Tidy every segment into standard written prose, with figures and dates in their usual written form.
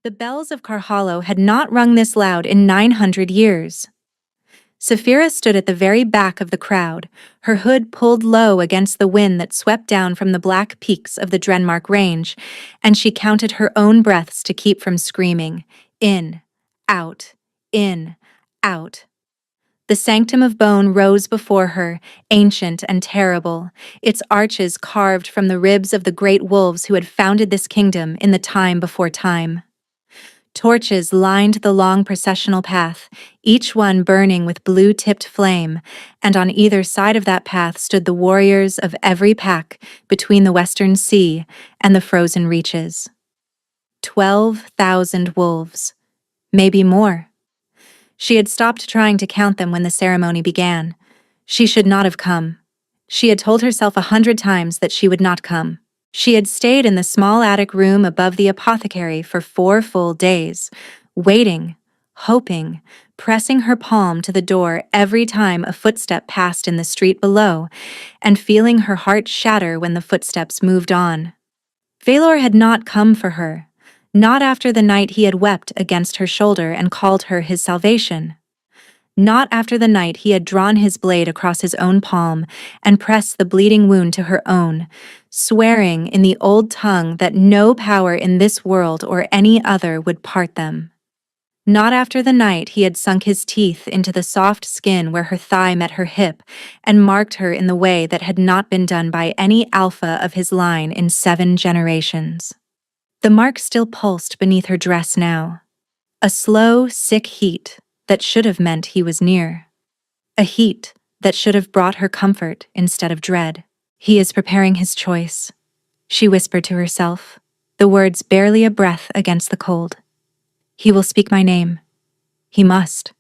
The bells of Karhalo had not rung this loud in 900 years. Saphira stood at the very back of the crowd, her hood pulled low against the wind that swept down from the black peaks of the Drenmark Range, and she counted her own breaths to keep from screaming, in, out, in, out. The sanctum of bone rose before her, ancient and terrible, its arches carved from the ribs of the great wolves who had founded this kingdom in the time before time. Torches lined the long processional path, each one burning with blue-tipped flame, and on either side of that path stood the warriors of every pack between the western sea and the frozen reaches. 12,000 wolves, maybe more. She had stopped trying to count them when the ceremony began. She should not have come. She had told herself 100 times that she would not come. She had stayed in the small attic room above the apothecary for 4 full days, waiting, hoping, pressing her palm to the door every time a footstep passed in the street below, and feeling her heart shatter when the footsteps moved on. Valor had not come for her, not after the night he had wept against her shoulder and called her his salvation. Not after the night he had drawn his blade across his own palm and pressed the bleeding wound to her own, swearing in the old tongue that no power in this world or any other would part them. Not after the night he had sunk his teeth into the soft skin where her thigh met her hip and marked her in the way that had not been done by any alpha of his line in 7 generations. The mark still pulsed beneath her dress now. A slow, sick heat that should have meant he was near. A heat that should have brought her comfort instead of dread. He is preparing his choice, she whispered to herself, the words barely a breath against the cold. He will speak my name. He must.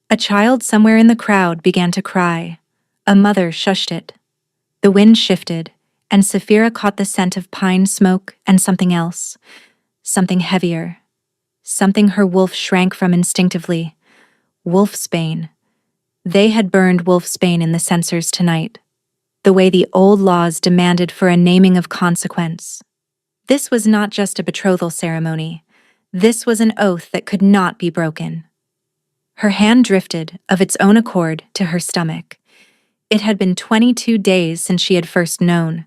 A child somewhere in the crowd began to cry. A mother shushed it. The wind shifted, and Saphira caught the scent of pine smoke and something else, something heavier. Something her wolf shrank from instinctively. Wolfsbane. They had burned wolfsbane in the censers tonight, the way the old laws demanded for a naming of consequence. This was not just a betrothal ceremony. This was an oath that could not be broken. Her hand drifted, of its own accord, to her stomach. It had been 22 days since she had first known.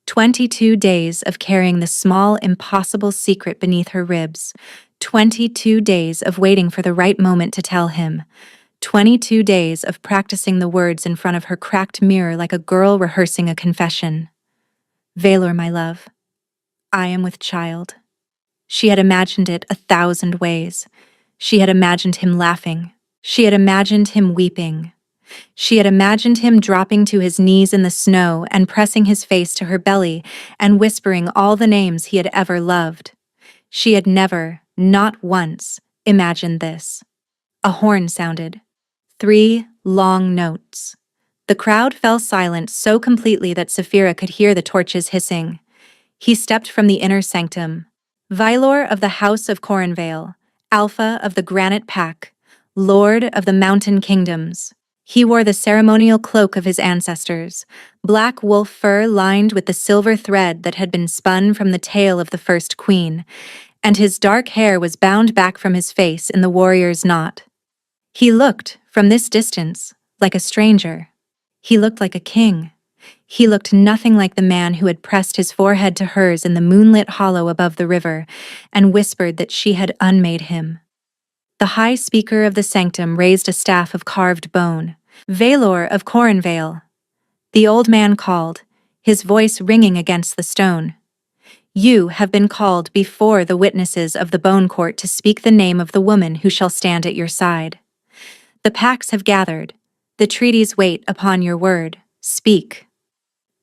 22 days of carrying the small, impossible secret beneath her ribs. 22 days of waiting for the right moment to tell him. 22 days of practicing the words in front of her cracked mirror like a girl rehearsing a confession. Valor, my love, I am with child. She had imagined it 1,000 ways. She had imagined him laughing. She had imagined him weeping. She had imagined him dropping to his knees in the snow and pressing his face to her belly and whispering all the names he had ever loved. She had never, not once, imagined this. A horn sounded. 3 long notes. The crowd fell silent so completely that Saphira could hear the torches hissing. He stepped from the inner sanctum. Vailor of the House of Coronvale, Alpha of the Granite Pack, Lord of the Mountain Kingdoms. He wore the ceremonial cloak of his ancestors, black wolf fur lined with the silver thread that had been spun from the tail of the first queen, and his dark hair was bound back from his face in the warrior's knot. He looked, from this distance, like a stranger. He looked like a king. He looked nothing like the man who had pressed his forehead to hers in the moonlit hollow above the river and whispered that she had unmade him. The high speaker of the sanctum raised a staff of carved bone. Valor of Coronvale. The old man called, his voice ringing against the stone. You have been called before the witnesses of the bone court to speak the name of the woman who shall stand at your side. The packs have gathered. The treaties wait upon your word. Speak.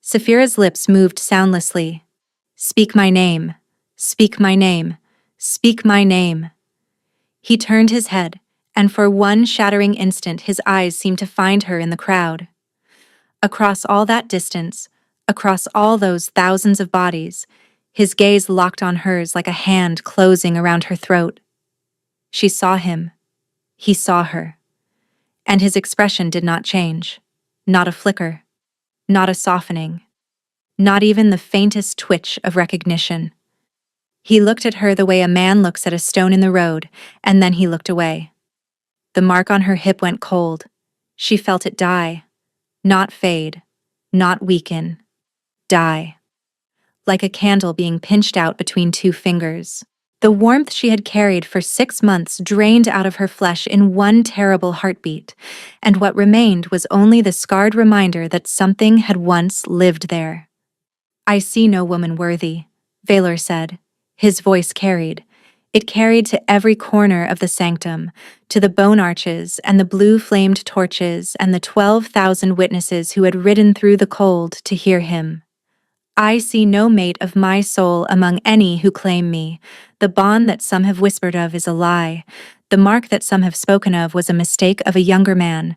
Saphira's lips moved soundlessly. Speak my name. Speak my name. Speak my name. He turned his head, and for one shattering instant his eyes seemed to find her in the crowd. Across all that distance, across all those thousands of bodies, his gaze locked on hers like a hand closing around her throat. She saw him. He saw her. And his expression did not change. Not a flicker. Not a softening. Not even the faintest twitch of recognition. He looked at her the way a man looks at a stone in the road, and then he looked away. The mark on her hip went cold. She felt it die. Not fade. Not weaken. Die. Like a candle being pinched out between two fingers. The warmth she had carried for 6 months drained out of her flesh in one terrible heartbeat, and what remained was only the scarred reminder that something had once lived there. "I see no woman worthy," Valor said. His voice carried. It carried to every corner of the sanctum, to the bone arches and the blue-flamed torches and the 12,000 witnesses who had ridden through the cold to hear him. "I see no mate of my soul among any who claim me. The bond that some have whispered of is a lie. The mark that some have spoken of was a mistake of a younger man.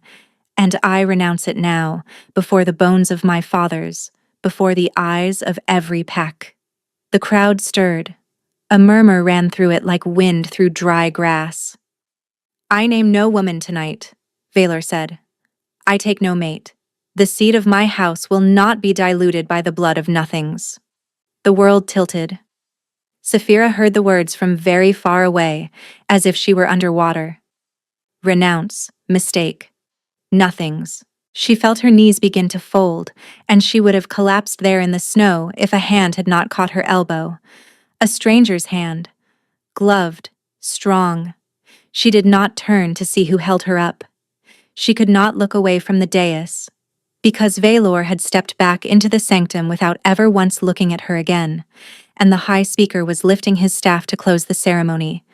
And I renounce it now, before the bones of my fathers, before the eyes of every pack." The crowd stirred. A murmur ran through it like wind through dry grass. "I name no woman tonight," Valor said. "I take no mate. The seed of my house will not be diluted by the blood of nothings." The world tilted. Saphira heard the words from very far away, as if she were underwater. Renounce, mistake, nothings. She felt her knees begin to fold, and she would have collapsed there in the snow if a hand had not caught her elbow. A stranger's hand. Gloved, strong. She did not turn to see who held her up. She could not look away from the dais, because Valor had stepped back into the sanctum without ever once looking at her again, and the high speaker was lifting his staff to close the ceremony.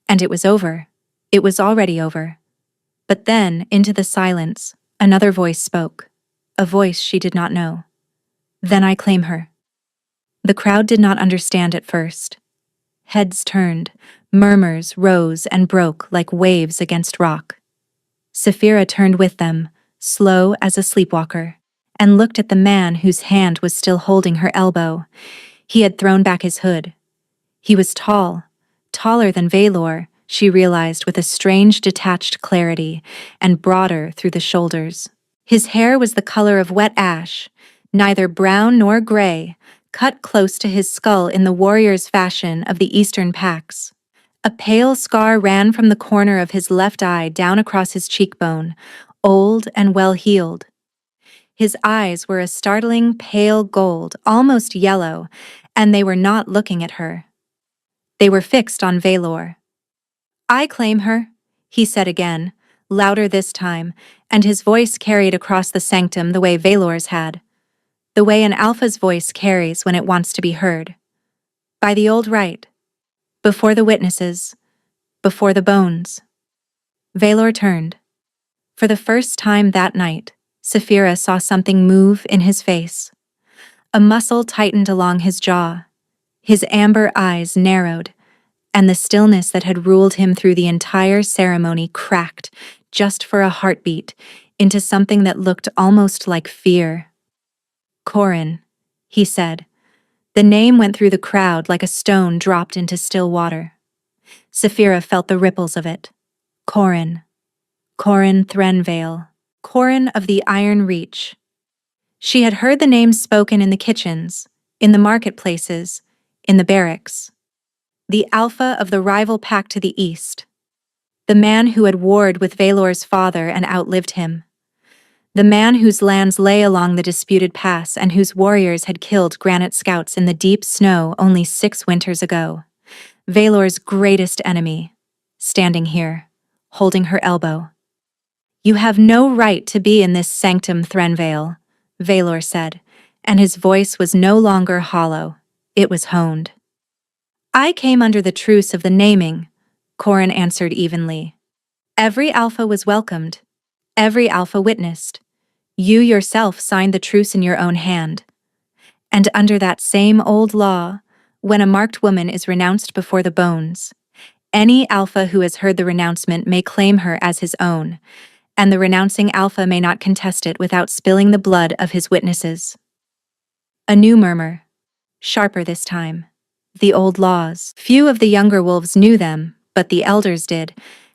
And it was over. It was already over. But then, into the silence, another voice spoke, a voice she did not know. "Then I claim her." The crowd did not understand at first. Heads turned, murmurs rose and broke like waves against rock. Saphira turned with them, slow as a sleepwalker, and looked at the man whose hand was still holding her elbow. He had thrown back his hood. He was tall, taller than Valor, she realized with a strange detached clarity, and broader through the shoulders. His hair was the color of wet ash, neither brown nor gray, cut close to his skull in the warrior's fashion of the eastern packs. A pale scar ran from the corner of his left eye down across his cheekbone, old and well-healed. His eyes were a startling pale gold, almost yellow, and they were not looking at her. They were fixed on Valor. "I claim her," he said again, louder this time, and his voice carried across the sanctum the way Valor's had. The way an alpha's voice carries when it wants to be heard. "By the old right. Before the witnesses. Before the bones." Valor turned. For the first time that night, Saphira saw something move in his face. A muscle tightened along his jaw. His amber eyes narrowed, and the stillness that had ruled him through the entire ceremony cracked, just for a heartbeat, into something that looked almost like fear. "Corin," he said. The name went through the crowd like a stone dropped into still water. Saphira felt the ripples of it. Corin. Corin Threnvale. Corin of the Iron Reach. She had heard the name spoken in the kitchens, in the marketplaces, in the barracks. The alpha of the rival pack to the east. The man who had warred with Valor's father and outlived him. The man whose lands lay along the disputed pass and whose warriors had killed Granite Scouts in the deep snow only 6 winters ago. Valor's greatest enemy, standing here, holding her elbow. "You have no right to be in this sanctum, Threnvale," Valor said, and his voice was no longer hollow, it was honed. "I came under the truce of the naming," Corin answered evenly. "Every alpha was welcomed. Every alpha witnessed. You yourself signed the truce in your own hand. And under that same old law, when a marked woman is renounced before the bones, any alpha who has heard the renouncement may claim her as his own, and the renouncing alpha may not contest it without spilling the blood of his witnesses." A new murmur, sharper this time. The old laws. Few of the younger wolves knew them, but the elders did,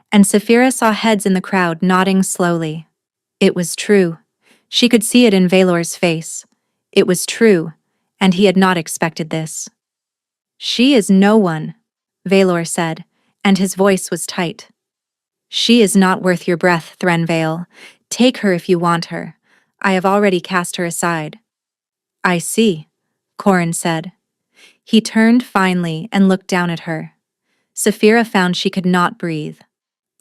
and Saphira saw heads in the crowd nodding slowly. It was true. She could see it in Valor's face. It was true, and he had not expected this. She is no one, Valor said, and his voice was tight. She is not worth your breath, Threnvale. Take her if you want her. I have already cast her aside. I see, Corin said. He turned finally and looked down at her. Saphira found she could not breathe.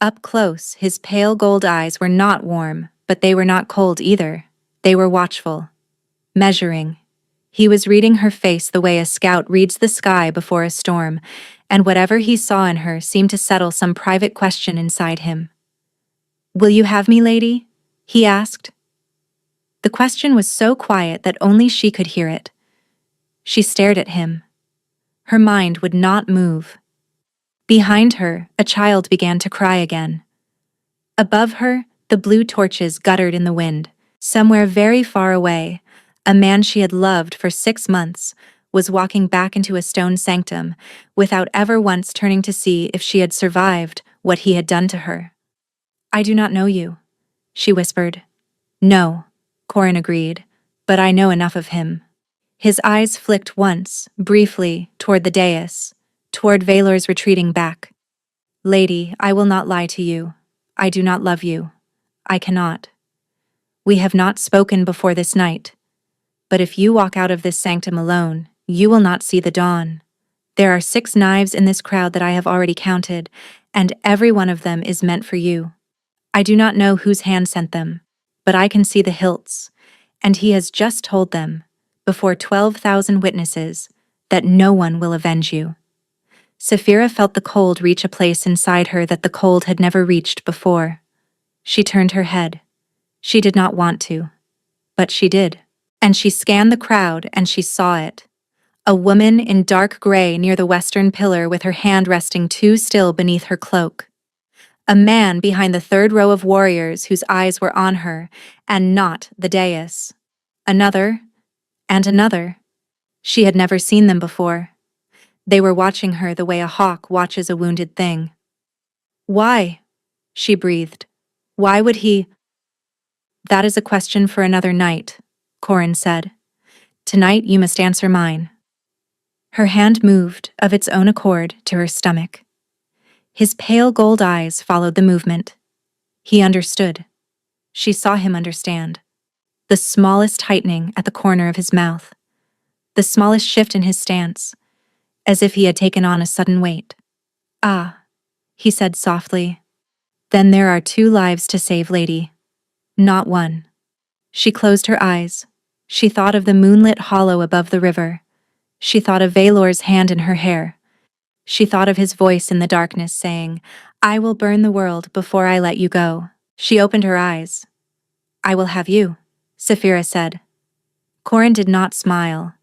Up close, his pale gold eyes were not warm, but they were not cold either. They were watchful. Measuring. He was reading her face the way a scout reads the sky before a storm, and whatever he saw in her seemed to settle some private question inside him. "Will you have me, lady?" he asked. The question was so quiet that only she could hear it. She stared at him. Her mind would not move. Behind her, a child began to cry again. Above her, the blue torches guttered in the wind. Somewhere very far away, a man she had loved for 6 months was walking back into a stone sanctum without ever once turning to see if she had survived what he had done to her. "I do not know you," she whispered. "No," Corin agreed, "but I know enough of him." His eyes flicked once, briefly, toward the dais, toward Valor's retreating back. "Lady, I will not lie to you. I do not love you. I cannot. We have not spoken before this night. But if you walk out of this sanctum alone, you will not see the dawn. There are 6 knives in this crowd that I have already counted, and every one of them is meant for you. I do not know whose hand sent them, but I can see the hilts, and he has just told them, before 12,000 witnesses, that no one will avenge you." Saphira felt the cold reach a place inside her that the cold had never reached before. She turned her head. She did not want to, but she did. And she scanned the crowd and she saw it. A woman in dark gray near the western pillar with her hand resting too still beneath her cloak. A man behind the 3rd row of warriors whose eyes were on her, and not the dais. Another, and another. She had never seen them before. They were watching her the way a hawk watches a wounded thing. "Why?" she breathed. "Why would he—" "That is a question for another night," Corin said. "Tonight you must answer mine." Her hand moved, of its own accord, to her stomach. His pale gold eyes followed the movement. He understood. She saw him understand. The smallest tightening at the corner of his mouth. The smallest shift in his stance, as if he had taken on a sudden weight. "Ah," he said softly. "Then there are 2 lives to save, lady. Not 1. She closed her eyes. She thought of the moonlit hollow above the river. She thought of Valor's hand in her hair. She thought of his voice in the darkness saying, "I will burn the world before I let you go." She opened her eyes. "I will have you," Saphira said. Corin did not smile.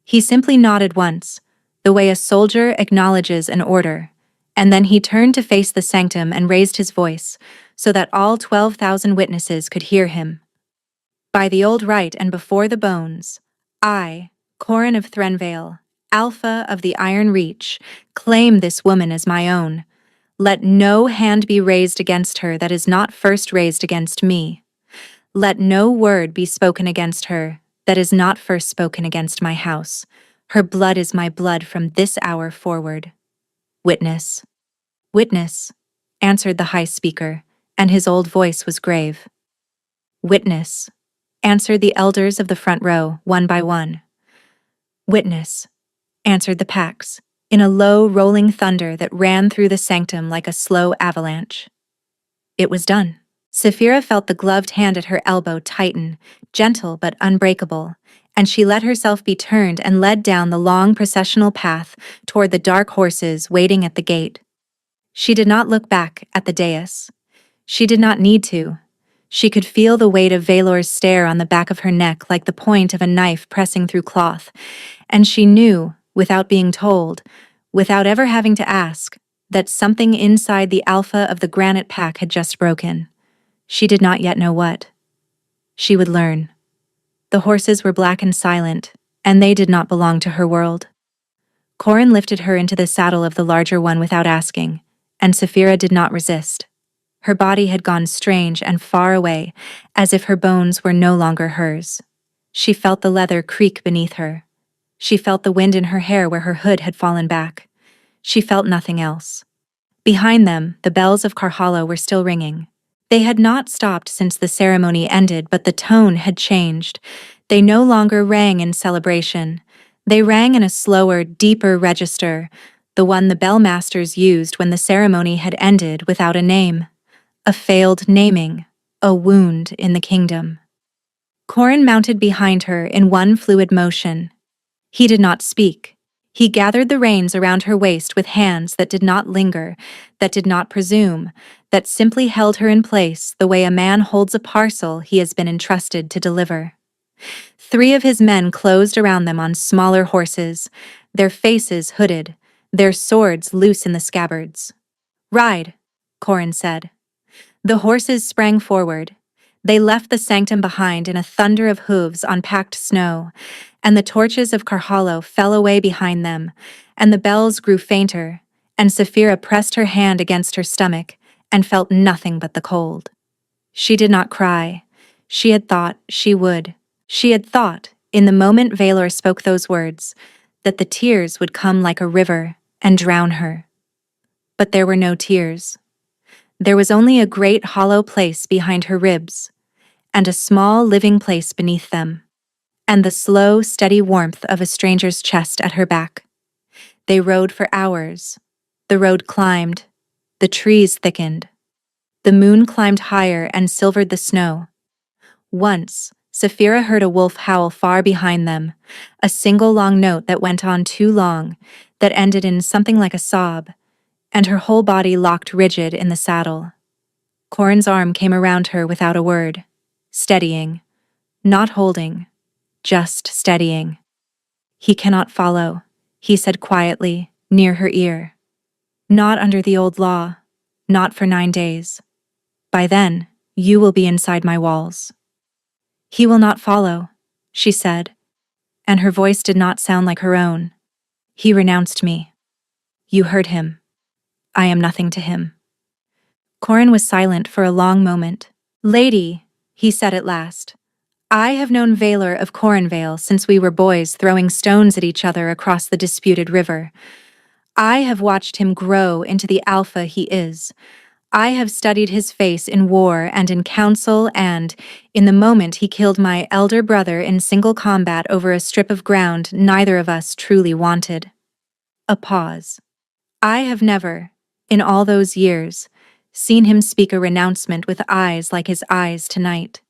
He simply nodded once, the way a soldier acknowledges an order, and then he turned to face the sanctum and raised his voice, so that all 12,000 witnesses could hear him. "By the old right and before the bones, I, Corin of Threnvale, Alpha of the Iron Reach, claim this woman as my own. Let no hand be raised against her that is not first raised against me. Let no word be spoken against her that is not first spoken against my house. Her blood is my blood from this hour forward. Witness." "Witness," answered the High Speaker, and his old voice was grave. "Witness," answered the elders of the front row, one by one. "Witness," answered the Pax, in a low, rolling thunder that ran through the sanctum like a slow avalanche. It was done. Saphira felt the gloved hand at her elbow tighten, gentle but unbreakable, and she let herself be turned and led down the long processional path toward the dark horses waiting at the gate. She did not look back at the dais. She did not need to. She could feel the weight of Valor's stare on the back of her neck like the point of a knife pressing through cloth, and she knew, without being told, without ever having to ask, that something inside the alpha of the granite pack had just broken. She did not yet know what. She would learn. The horses were black and silent, and they did not belong to her world. Corin lifted her into the saddle of the larger one without asking, and Saphira did not resist. Her body had gone strange and far away, as if her bones were no longer hers. She felt the leather creak beneath her. She felt the wind in her hair where her hood had fallen back. She felt nothing else. Behind them, the bells of Karhala were still ringing. They had not stopped since the ceremony ended, but the tone had changed. They no longer rang in celebration. They rang in a slower, deeper register, the one the bellmasters used when the ceremony had ended without a name. A failed naming, a wound in the kingdom. Corin mounted behind her in one fluid motion. He did not speak. He gathered the reins around her waist with hands that did not linger, that did not presume, that simply held her in place the way a man holds a parcel he has been entrusted to deliver. 3 of his men closed around them on smaller horses, their faces hooded, their swords loose in the scabbards. "Ride," Corin said. The horses sprang forward. They left the sanctum behind in a thunder of hooves on packed snow, and the torches of Karhala fell away behind them, and the bells grew fainter, and Saphira pressed her hand against her stomach and felt nothing but the cold. She did not cry. She had thought she would. She had thought, in the moment Valor spoke those words, that the tears would come like a river and drown her. But there were no tears. There was only a great hollow place behind her ribs, and a small living place beneath them, and the slow, steady warmth of a stranger's chest at her back. They rode for hours. The road climbed. The trees thickened. The moon climbed higher and silvered the snow. Once, Saphira heard a wolf howl far behind them, a single long note that went on too long, that ended in something like a sob, and her whole body locked rigid in the saddle. Corin's arm came around her without a word, steadying, not holding, just steadying. "He cannot follow," he said quietly, near her ear. "Not under the old law, not for 9 days. By then, you will be inside my walls." "He will not follow," she said, and her voice did not sound like her own. "He renounced me. You heard him. I am nothing to him." Corin was silent for a long moment. "Lady," he said at last, "I have known Valor of Corinvale since we were boys throwing stones at each other across the disputed river. I have watched him grow into the alpha he is. I have studied his face in war and in council, and, in the moment he killed my elder brother in single combat over a strip of ground neither of us truly wanted." A pause. "I have never, in all those years, seen him speak a renouncement with eyes like his eyes tonight.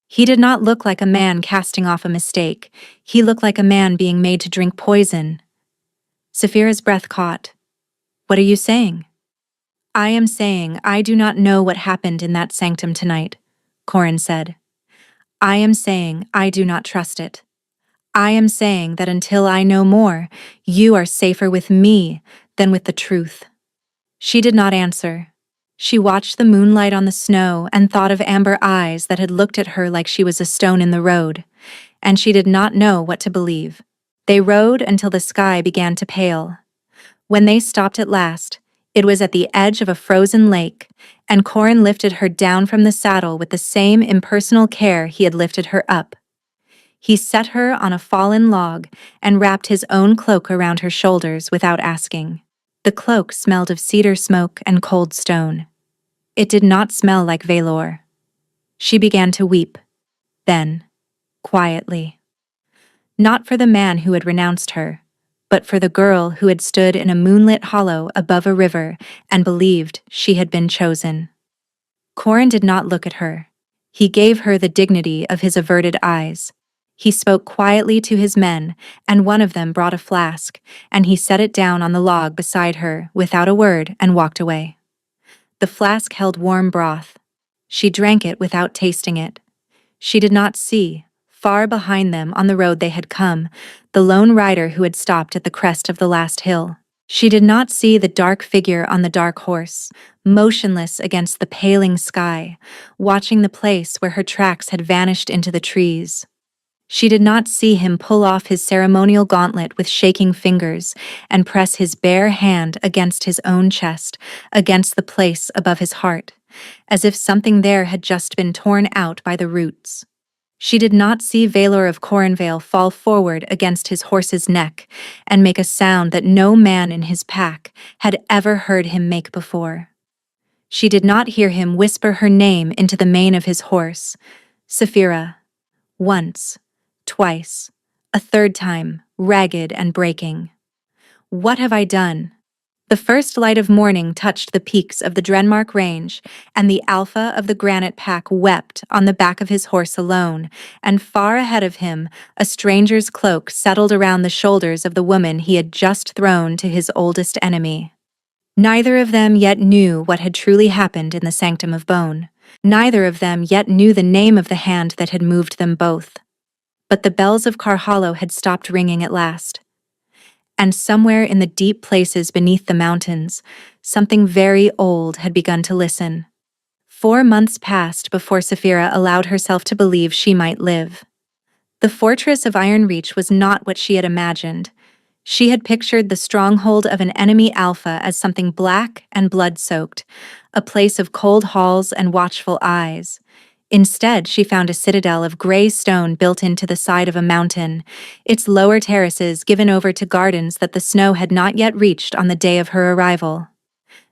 He did not look like a man casting off a mistake. He looked like a man being made to drink poison." Saphira's breath caught. "What are you saying?" "I am saying I do not know what happened in that sanctum tonight," Corin said. "I am saying I do not trust it. I am saying that until I know more, you are safer with me than with the truth." She did not answer. She watched the moonlight on the snow and thought of amber eyes that had looked at her like she was a stone in the road, and she did not know what to believe. They rode until the sky began to pale. When they stopped at last, it was at the edge of a frozen lake, and Corin lifted her down from the saddle with the same impersonal care he had lifted her up. He set her on a fallen log and wrapped his own cloak around her shoulders without asking. The cloak smelled of cedar smoke and cold stone. It did not smell like Valor. She began to weep. Then, quietly. Not for the man who had renounced her, but for the girl who had stood in a moonlit hollow above a river and believed she had been chosen. Corin did not look at her. He gave her the dignity of his averted eyes. He spoke quietly to his men, and one of them brought a flask, and he set it down on the log beside her without a word and walked away. The flask held warm broth. She drank it without tasting it. She did not see, far behind them on the road they had come, the lone rider who had stopped at the crest of the last hill. She did not see the dark figure on the dark horse, motionless against the paling sky, watching the place where her tracks had vanished into the trees. She did not see him pull off his ceremonial gauntlet with shaking fingers and press his bare hand against his own chest, against the place above his heart, as if something there had just been torn out by the roots. She did not see Valor of Cornvale fall forward against his horse's neck and make a sound that no man in his pack had ever heard him make before. She did not hear him whisper her name into the mane of his horse, Saphira. Once, twice, a third time, ragged and breaking. What have I done? The first light of morning touched the peaks of the Drenmark Range, and the alpha of the granite pack wept on the back of his horse alone, and far ahead of him, a stranger's cloak settled around the shoulders of the woman he had just thrown to his oldest enemy. Neither of them yet knew what had truly happened in the Sanctum of Bone. Neither of them yet knew the name of the hand that had moved them both. But the bells of Carhallow had stopped ringing at last. And somewhere in the deep places beneath the mountains, something very old had begun to listen. 4 months passed before Saphira allowed herself to believe she might live. The fortress of Ironreach was not what she had imagined. She had pictured the stronghold of an enemy alpha as something black and blood-soaked, a place of cold halls and watchful eyes. Instead, she found a citadel of gray stone built into the side of a mountain, its lower terraces given over to gardens that the snow had not yet reached on the day of her arrival.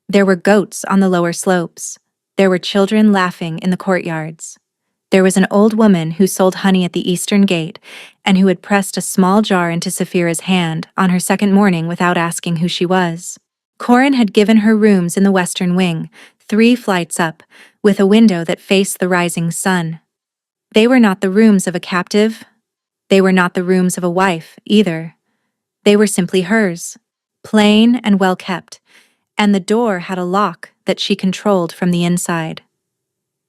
There were goats on the lower slopes. There were children laughing in the courtyards. There was an old woman who sold honey at the eastern gate and who had pressed a small jar into Saphira's hand on her second morning without asking who she was. Corin had given her rooms in the western wing, 3 flights up, with a window that faced the rising sun. They were not the rooms of a captive. They were not the rooms of a wife, either. They were simply hers, plain and well kept, and the door had a lock that she controlled from the inside.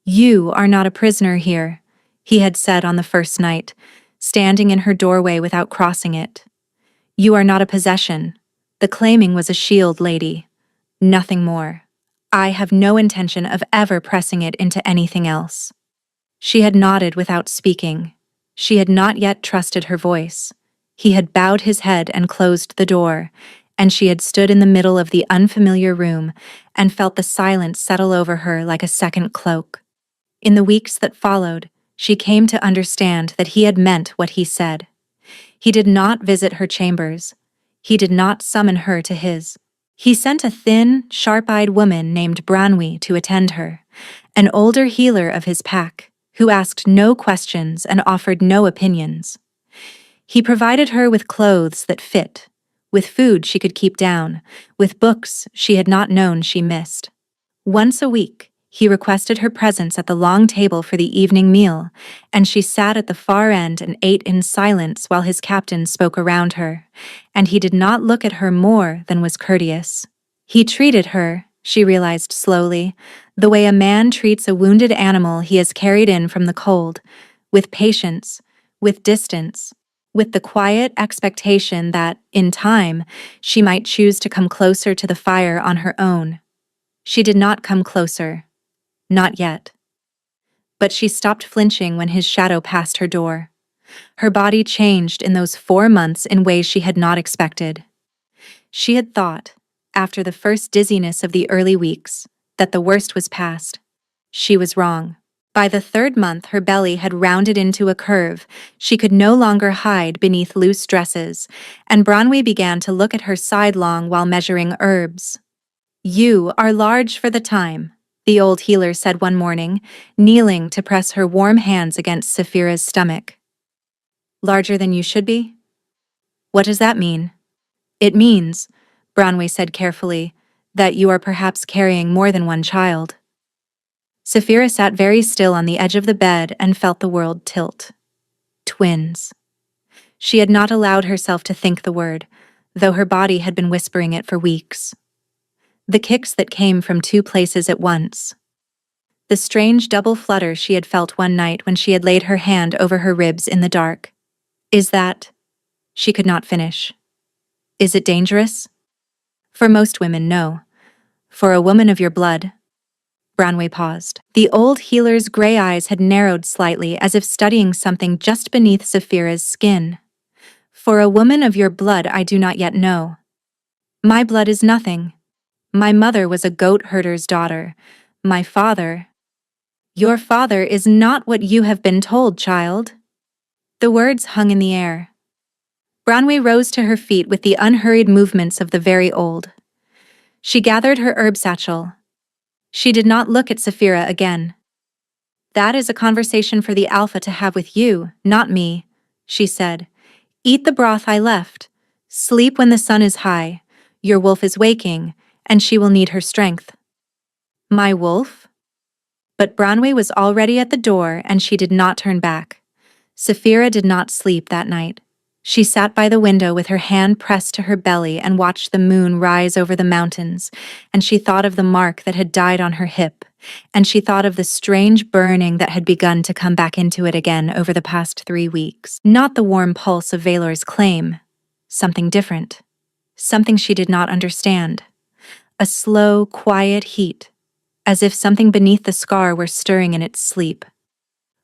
"You are not a prisoner here," he had said on the first night, standing in her doorway without crossing it. "You are not a possession. The claiming was a shield, lady. Nothing more. I have no intention of ever pressing it into anything else." She had nodded without speaking. She had not yet trusted her voice. He had bowed his head and closed the door, and she had stood in the middle of the unfamiliar room and felt the silence settle over her like a second cloak. In the weeks that followed, she came to understand that he had meant what he said. He did not visit her chambers. He did not summon her to his. He sent a thin, sharp-eyed woman named Branwy to attend her, an older healer of his pack, who asked no questions and offered no opinions. He provided her with clothes that fit, with food she could keep down, with books she had not known she missed. Once a week, he requested her presence at the long table for the evening meal, and she sat at the far end and ate in silence while his captain spoke around her, and he did not look at her more than was courteous. He treated her, she realized slowly, the way a man treats a wounded animal he has carried in from the cold, with patience, with distance, with the quiet expectation that, in time, she might choose to come closer to the fire on her own. She did not come closer. Not yet. But she stopped flinching when his shadow passed her door. Her body changed in those 4 months in ways she had not expected. She had thought, after the first dizziness of the early weeks, that the worst was past. She was wrong. By the 3rd month, her belly had rounded into a curve. She could no longer hide beneath loose dresses, and Branwy began to look at her sidelong while measuring herbs. "You are large for the time," the old healer said one morning, kneeling to press her warm hands against Saphira's stomach. "Larger than you should be? What does that mean?" "It means," Branwy said carefully, "that you are perhaps carrying more than one child." Saphira sat very still on the edge of the bed and felt the world tilt. Twins. She had not allowed herself to think the word, though her body had been whispering it for weeks. The kicks that came from 2 places at once. The strange double flutter she had felt one night when she had laid her hand over her ribs in the dark. "Is that—" She could not finish. "Is it dangerous?" "For most women, no. For a woman of your blood—" Branwy paused. The old healer's gray eyes had narrowed slightly as if studying something just beneath Saphira's skin. "For a woman of your blood I do not yet know. My blood is nothing. My mother was a goat herder's daughter. My father—" Your father is not what you have been told, child. The words hung in the air. Branwe rose to her feet with the unhurried movements of the very old. She gathered her herb satchel. She did not look at Saphira again. That is a conversation for the Alpha to have with you, not me, she said. Eat the broth I left. Sleep when the sun is high. Your wolf is waking, and she will need her strength. My wolf? But Branwe was already at the door and she did not turn back. Saphira did not sleep that night. She sat by the window with her hand pressed to her belly and watched the moon rise over the mountains, and she thought of the mark that had died on her hip, and she thought of the strange burning that had begun to come back into it again over the past 3 weeks. Not the warm pulse of Valor's claim. Something different. Something she did not understand. A slow, quiet heat, as if something beneath the scar were stirring in its sleep.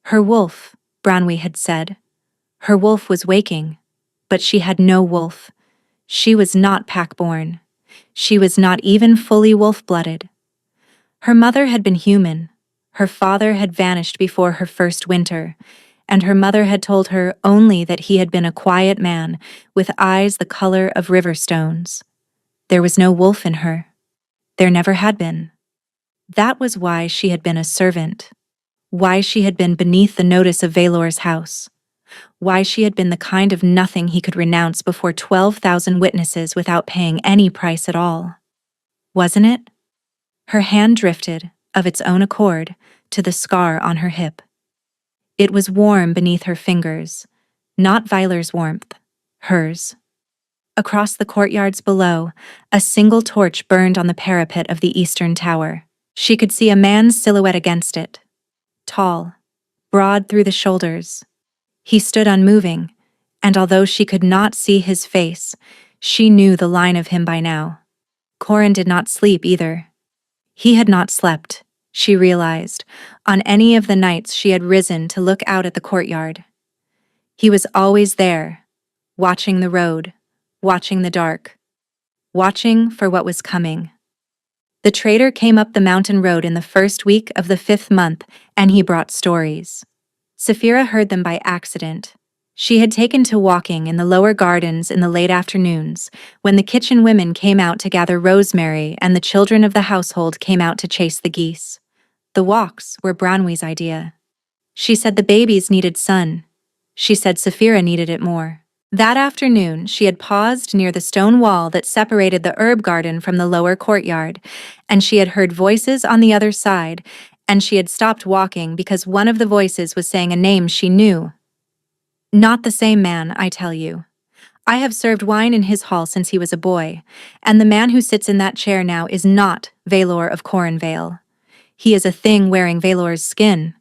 Her wolf, Branwe had said. Her wolf was waking. But she had no wolf. She was not pack-born. She was not even fully wolf-blooded. Her mother had been human. Her father had vanished before her first winter, and her mother had told her only that he had been a quiet man with eyes the color of river stones. There was no wolf in her. There never had been. That was why she had been a servant. Why she had been beneath the notice of Valor's house. Why she had been the kind of nothing he could renounce before 12,000 witnesses without paying any price at all. Wasn't it? Her hand drifted, of its own accord, to the scar on her hip. It was warm beneath her fingers, not Vyler's warmth, hers. Across the courtyards below, a single torch burned on the parapet of the eastern tower. She could see a man's silhouette against it. Tall, broad through the shoulders. He stood unmoving, and although she could not see his face, she knew the line of him by now. Corin did not sleep either. He had not slept, she realized, on any of the nights she had risen to look out at the courtyard. He was always there, watching the road, watching the dark, watching for what was coming. The trader came up the mountain road in the first week of the 5th month, and he brought stories. Saphira heard them by accident. She had taken to walking in the lower gardens in the late afternoons, when the kitchen women came out to gather rosemary and the children of the household came out to chase the geese. The walks were Branwe's idea. She said the babies needed sun. She said Saphira needed it more. That afternoon, she had paused near the stone wall that separated the herb garden from the lower courtyard, and she had heard voices on the other side, and she had stopped walking because one of the voices was saying a name she knew. Not the same man, I tell you. I have served wine in his hall since he was a boy, and the man who sits in that chair now is not Valor of Corinvale. He is a thing wearing Valor's skin.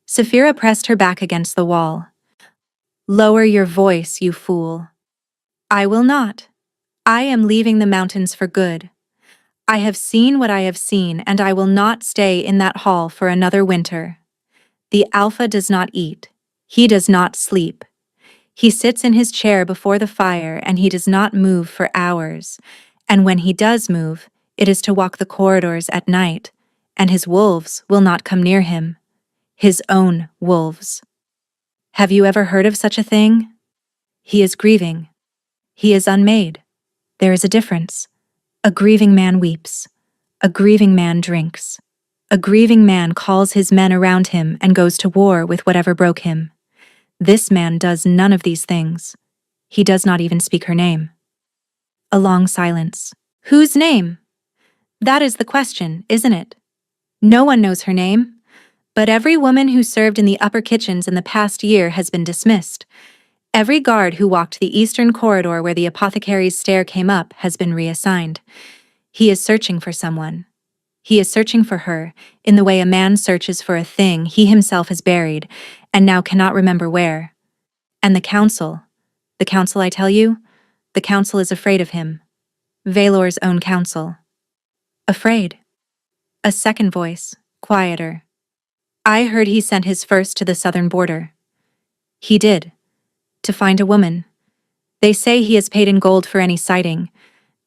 Saphira pressed her back against the wall. Lower your voice, you fool. I will not. I am leaving the mountains for good. I have seen what I have seen, and I will not stay in that hall for another winter. The Alpha does not eat. He does not sleep. He sits in his chair before the fire and he does not move for hours. And when he does move, it is to walk the corridors at night, and his wolves will not come near him. His own wolves. Have you ever heard of such a thing? He is grieving. He is unmade. There is a difference. A grieving man weeps. A grieving man drinks. A grieving man calls his men around him and goes to war with whatever broke him. This man does none of these things. He does not even speak her name. A long silence. Whose name? That is the question, isn't it? No one knows her name. But every woman who served in the upper kitchens in the past year has been dismissed. Every guard who walked the eastern corridor where the apothecary's stair came up has been reassigned. He is searching for someone. He is searching for her, in the way a man searches for a thing he himself has buried, and now cannot remember where. And the council I tell you, the council is afraid of him. Valor's own council. Afraid. A second voice, quieter. I heard he sent his first to the southern border. He did. To find a woman. They say he has paid in gold for any sighting.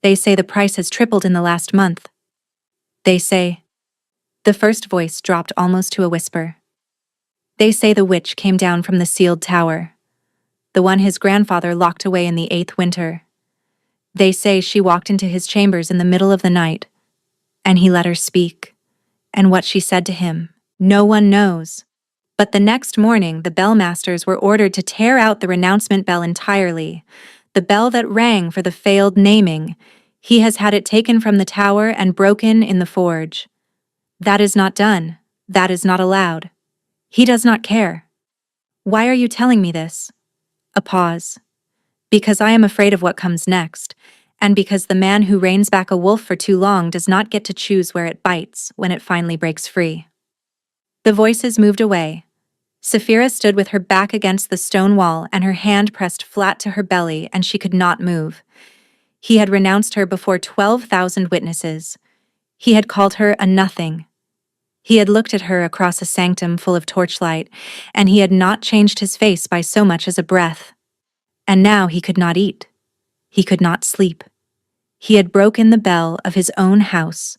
They say the price has tripled in the last month. They say. The first voice dropped almost to a whisper. They say the witch came down from the sealed tower, the one his grandfather locked away in the 8th winter. They say she walked into his chambers in the middle of the night, and he let her speak. And what she said to him, no one knows. But the next morning, the bellmasters were ordered to tear out the renouncement bell entirely, the bell that rang for the failed naming. He has had it taken from the tower and broken in the forge. That is not done. That is not allowed. He does not care. Why are you telling me this? A pause. Because I am afraid of what comes next, and because the man who reins back a wolf for too long does not get to choose where it bites when it finally breaks free. The voices moved away. Saphira stood with her back against the stone wall and her hand pressed flat to her belly, and she could not move. He had renounced her before 12,000 witnesses. He had called her a nothing. He had looked at her across a sanctum full of torchlight, and he had not changed his face by so much as a breath. And now he could not eat. He could not sleep. He had broken the bell of his own house.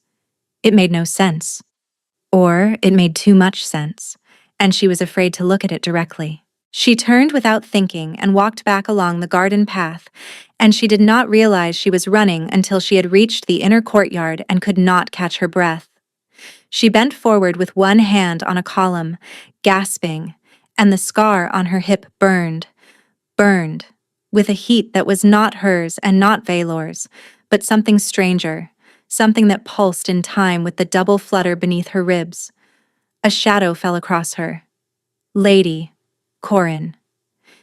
It made no sense. Or it made too much sense, and she was afraid to look at it directly. She turned without thinking and walked back along the garden path, and she did not realize she was running until she had reached the inner courtyard and could not catch her breath. She bent forward with one hand on a column, gasping, and the scar on her hip burned, with a heat that was not hers and not Valor's, but something stranger, something that pulsed in time with the double flutter beneath her ribs. A shadow fell across her. Lady, Corin.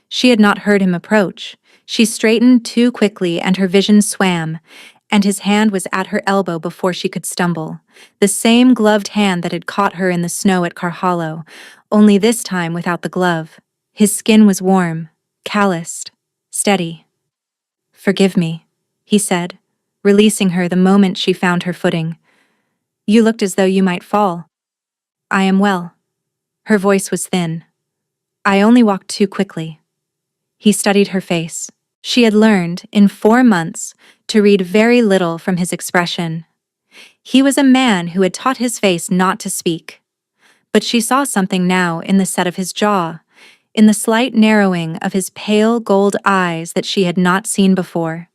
She had not heard him approach. She straightened too quickly and her vision swam, and his hand was at her elbow before she could stumble. The same gloved hand that had caught her in the snow at Carhallow, only this time without the glove. His skin was warm, calloused, steady. Forgive me, he said, releasing her the moment she found her footing. You looked as though you might fall. I am well. Her voice was thin. I only walked too quickly. He studied her face. She had learned, in 4 months, to read very little from his expression. He was a man who had taught his face not to speak. But she saw something now in the set of his jaw, in the slight narrowing of his pale gold eyes that she had not seen before.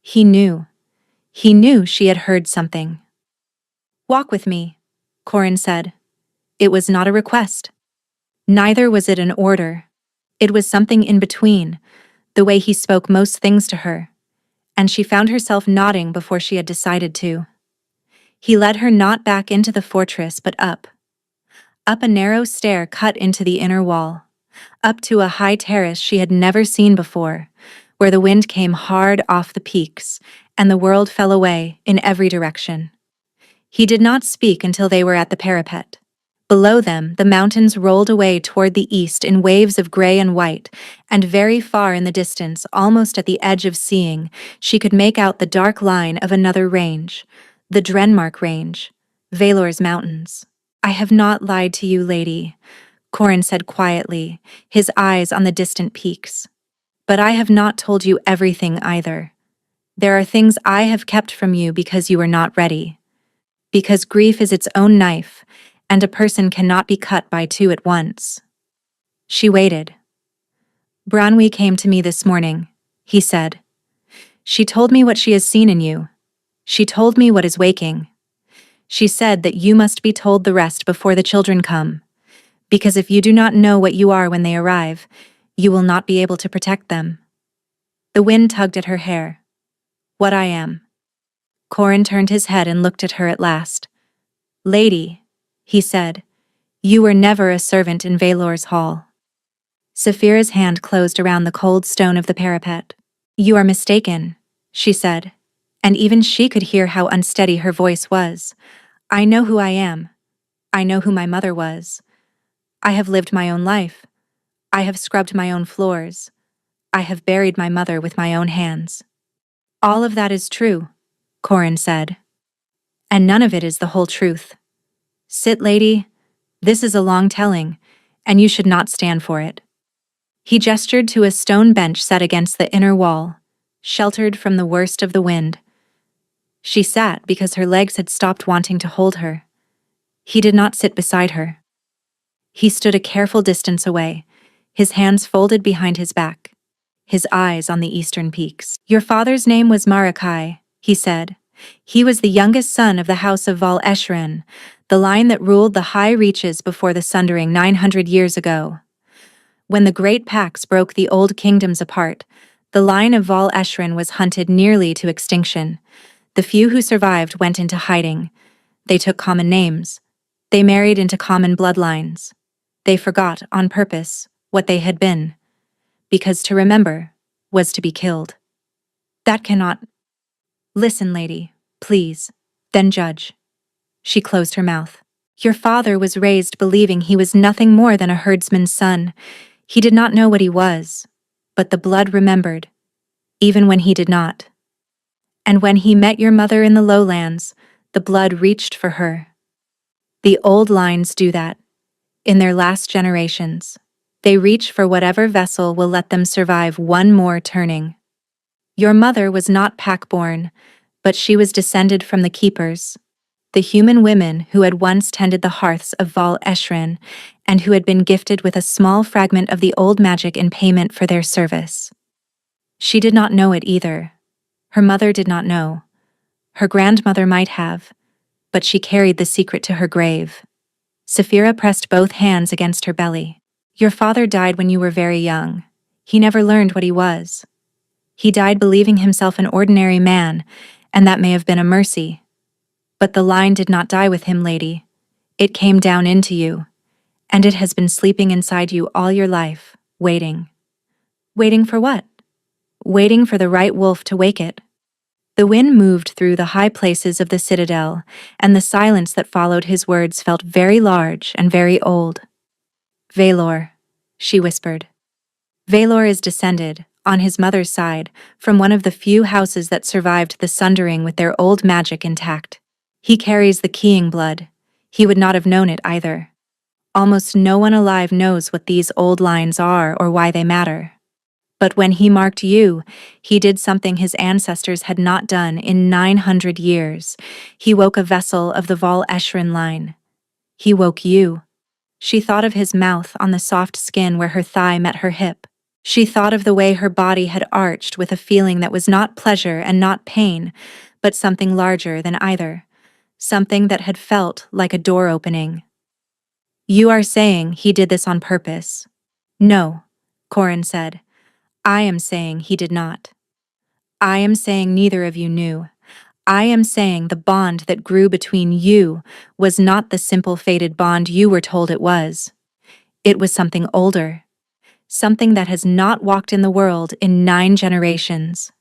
He knew. He knew she had heard something. Walk with me, Corin said. It was not a request. Neither was it an order. It was something in between, the way he spoke most things to her, and she found herself nodding before she had decided to. He led her not back into the fortress but up a narrow stair cut into the inner wall, up to a high terrace she had never seen before, where the wind came hard off the peaks and the world fell away in every direction. He did not speak until they were at the parapet. Below them, the mountains rolled away toward the east in waves of gray and white, and very far in the distance, almost at the edge of seeing, she could make out the dark line of another range, the Drenmark Range, Valor's mountains. I have not lied to you, lady, Corin said quietly, his eyes on the distant peaks. But I have not told you everything either. There are things I have kept from you because you were not ready. Because grief is its own knife, and a person cannot be cut by 2 at once. She waited. Branwy came to me this morning, he said. She told me what she has seen in you. She told me what is waking. She said that you must be told the rest before the children come, because if you do not know what you are when they arrive, you will not be able to protect them. The wind tugged at her hair. What I am. Corin turned his head and looked at her at last. Lady, he said, you were never a servant in Valor's hall. Saphira's hand closed around the cold stone of the parapet. You are mistaken, she said, and even she could hear how unsteady her voice was. I know who I am. I know who my mother was. I have lived my own life. I have scrubbed my own floors. I have buried my mother with my own hands. All of that is true, Corin said. And none of it is the whole truth. Sit, lady. This is a long telling, and you should not stand for it. He gestured to a stone bench set against the inner wall, sheltered from the worst of the wind. She sat because her legs had stopped wanting to hold her. He did not sit beside her. He stood a careful distance away, his hands folded behind his back, his eyes on the eastern peaks. "Your father's name was Marakai," he said. "He was the youngest son of the house of Val Eschren, the line that ruled the high reaches before the Sundering 900 years ago. When the great Pax broke the old kingdoms apart, the line of Val Eschren was hunted nearly to extinction. The few who survived went into hiding. They took common names. They married into common bloodlines. They forgot, on purpose, what they had been, because to remember was to be killed. That cannot— Listen, lady, please, then judge." She closed her mouth. "Your father was raised believing he was nothing more than a herdsman's son. He did not know what he was, but the blood remembered, even when he did not. And when he met your mother in the lowlands, the blood reached for her. The old lines do that. In their last generations, they reach for whatever vessel will let them survive one more turning. Your mother was not pack-born, but she was descended from the keepers, the human women who had once tended the hearths of Val Eschren and who had been gifted with a small fragment of the old magic in payment for their service. She did not know it either. Her mother did not know. Her grandmother might have, but she carried the secret to her grave." Saphira pressed both hands against her belly. "Your father died when you were very young. He never learned what he was. He died believing himself an ordinary man, and that may have been a mercy. But the line did not die with him, lady. It came down into you, and it has been sleeping inside you all your life, waiting." "Waiting for what?" "Waiting for the right wolf to wake it." The wind moved through the high places of the citadel, and the silence that followed his words felt very large and very old. "Valor," she whispered. "Valor is descended, on his mother's side, from one of the few houses that survived the Sundering with their old magic intact. He carries the Keying blood. He would not have known it either. Almost no one alive knows what these old lines are or why they matter. But when he marked you, he did something his ancestors had not done in 900 years. He woke a vessel of the Val Eschren line. He woke you." She thought of his mouth on the soft skin where her thigh met her hip. She thought of the way her body had arched with a feeling that was not pleasure and not pain, but something larger than either. Something that had felt like a door opening. "You are saying he did this on purpose." "No," Corin said. "I am saying he did not. I am saying neither of you knew. I am saying the bond that grew between you was not the simple fated bond you were told it was. It was something older. Something that has not walked in the world in 9 generations.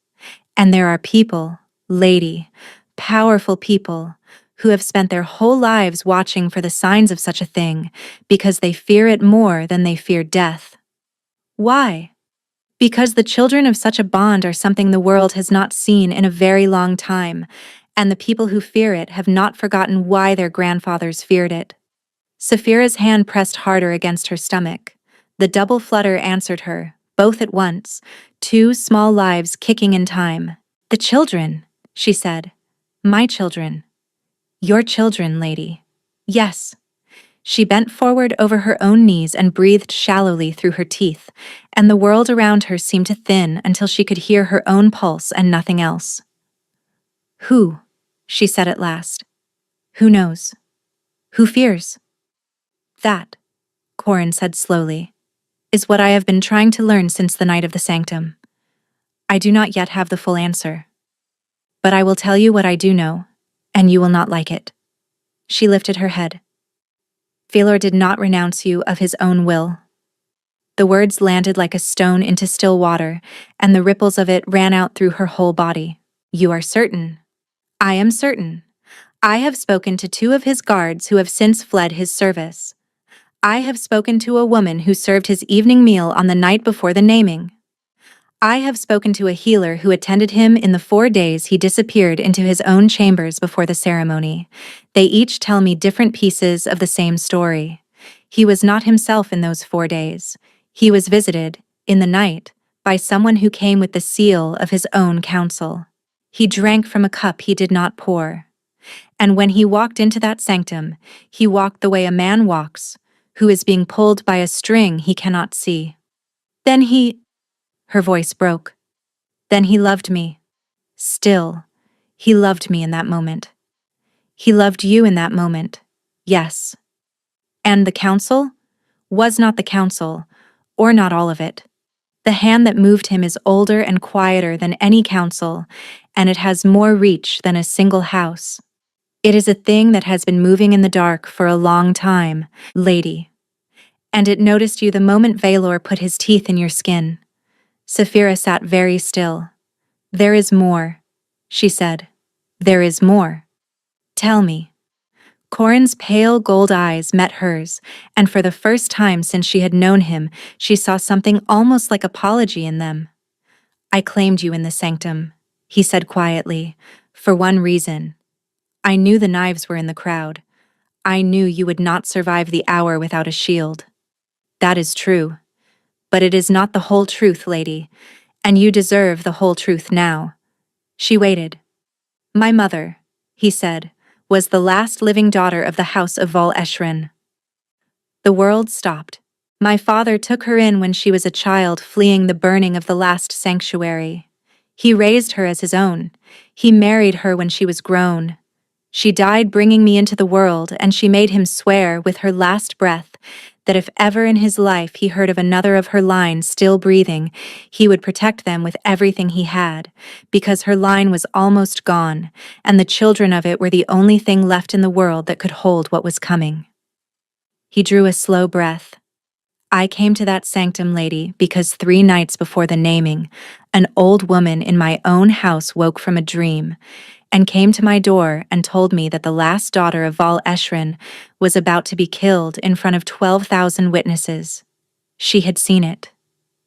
And there are people, lady, powerful people, who have spent their whole lives watching for the signs of such a thing because they fear it more than they fear death. Why? Because the children of such a bond are something the world has not seen in a very long time, and the people who fear it have not forgotten why their grandfathers feared it." Saphira's hand pressed harder against her stomach. The double flutter answered her, both at once, 2 small lives kicking in time. "The children," she said. "My children. Your children, lady. Yes." She bent forward over her own knees and breathed shallowly through her teeth, and the world around her seemed to thin until she could hear her own pulse and nothing else. "Who?" she said at last. "Who knows? Who fears?" "That," Corin said slowly, "is what I have been trying to learn since the night of the sanctum. I do not yet have the full answer. But I will tell you what I do know, and you will not like it." She lifted her head. "Valor did not renounce you of his own will." The words landed like a stone into still water, and the ripples of it ran out through her whole body. "You are certain?" "I am certain. I have spoken to 2 of his guards who have since fled his service. I have spoken to a woman who served his evening meal on the night before the naming. I have spoken to a healer who attended him in the 4 days he disappeared into his own chambers before the ceremony. They each tell me different pieces of the same story. He was not himself in those 4 days. He was visited, in the night, by someone who came with the seal of his own counsel. He drank from a cup he did not pour. And when he walked into that sanctum, he walked the way a man walks, who is being pulled by a string he cannot see. Then he— Her voice broke. Then he loved me. Still, he loved me in that moment. He loved you in that moment. Yes. And the council? Was not the council, or not all of it. The hand that moved him is older and quieter than any council, and it has more reach than a single house. It is a thing that has been moving in the dark for a long time, lady. And it noticed you the moment Valor put his teeth in your skin. Saphira sat very still. There is more, she said. There is more. Tell me. Corin's pale gold eyes met hers, and for the first time since she had known him, she saw something almost like apology in them. I claimed you in the sanctum, he said quietly, for one reason. I knew the knives were in the crowd. I knew you would not survive the hour without a shield. That is true. But it is not the whole truth, lady, and you deserve the whole truth now. She waited. My mother, he said, was the last living daughter of the house of Val Eschrin. The world stopped. My father took her in when she was a child fleeing the burning of the last sanctuary. He raised her as his own. He married her when she was grown. She died bringing me into the world, and she made him swear with her last breath that if ever in his life he heard of another of her line still breathing, he would protect them with everything he had, because her line was almost gone, and the children of it were the only thing left in the world that could hold what was coming. He drew a slow breath. I came to that sanctum, lady, because 3 nights before the naming, an old woman in my own house woke from a dream, and came to my door and told me that the last daughter of Val Eschrin was about to be killed in front of 12,000 witnesses. She had seen it.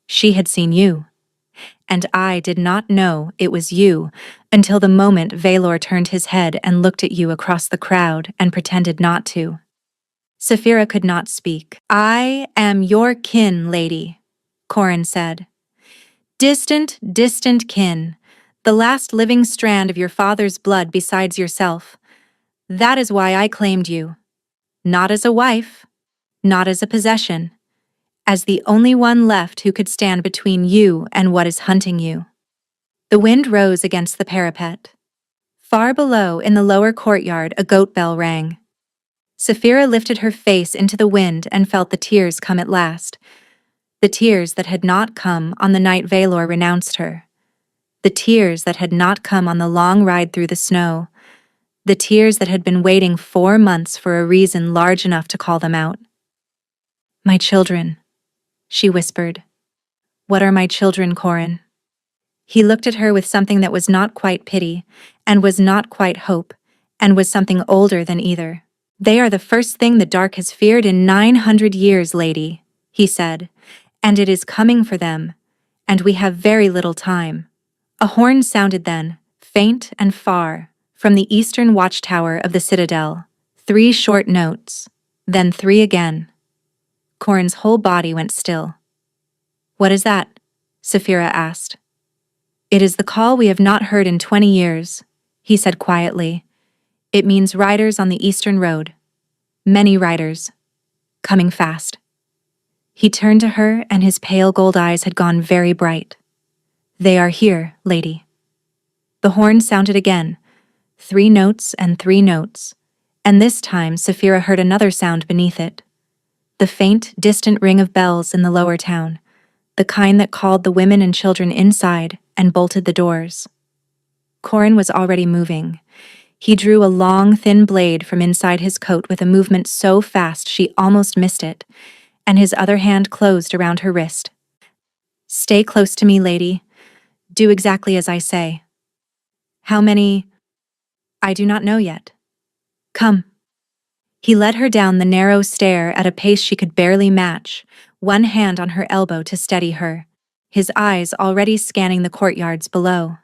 She had seen you. And I did not know it was you until the moment Valor turned his head and looked at you across the crowd and pretended not to. Saphira could not speak. I am your kin, lady, Corin said. Distant, distant kin. The last living strand of your father's blood besides yourself. That is why I claimed you. Not as a wife, not as a possession, as the only one left who could stand between you and what is hunting you. The wind rose against the parapet. Far below, in the lower courtyard, a goat bell rang. Saphira lifted her face into the wind and felt the tears come at last. The tears that had not come on the night Valor renounced her. The tears that had not come on the long ride through the snow. The tears that had been waiting 4 months for a reason large enough to call them out. My children, she whispered. What are my children, Corin? He looked at her with something that was not quite pity, and was not quite hope, and was something older than either. They are the first thing the dark has feared in 900 years, lady, he said, and it is coming for them, and we have very little time. A horn sounded then, faint and far, from the eastern watchtower of the citadel. 3 short notes, then 3 again. Corin's whole body went still. What is that? Saphira asked. It is the call we have not heard in 20 years, he said quietly. It means riders on the eastern road. Many riders. Coming fast. He turned to her, and his pale gold eyes had gone very bright. They are here, lady. The horn sounded again, 3 notes and 3 notes, and this time Saphira heard another sound beneath it. The faint, distant ring of bells in the lower town, the kind that called the women and children inside and bolted the doors. Corin was already moving. He drew a long, thin blade from inside his coat with a movement so fast she almost missed it, and his other hand closed around her wrist. Stay close to me, lady. Do exactly as I say. How many? I do not know yet. Come. He led her down the narrow stair at a pace she could barely match, one hand on her elbow to steady her, his eyes already scanning the courtyards below.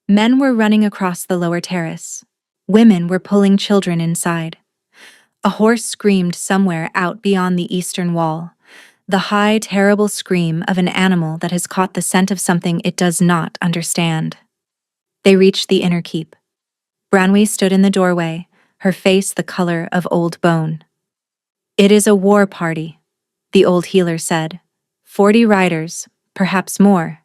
Men were running across the lower terrace. Women were pulling children inside. A horse screamed somewhere out beyond the eastern wall, the high, terrible scream of an animal that has caught the scent of something it does not understand. They reached the inner keep. Branwy stood in the doorway, her face the color of old bone. "It is a war party," the old healer said. 40 riders, perhaps more.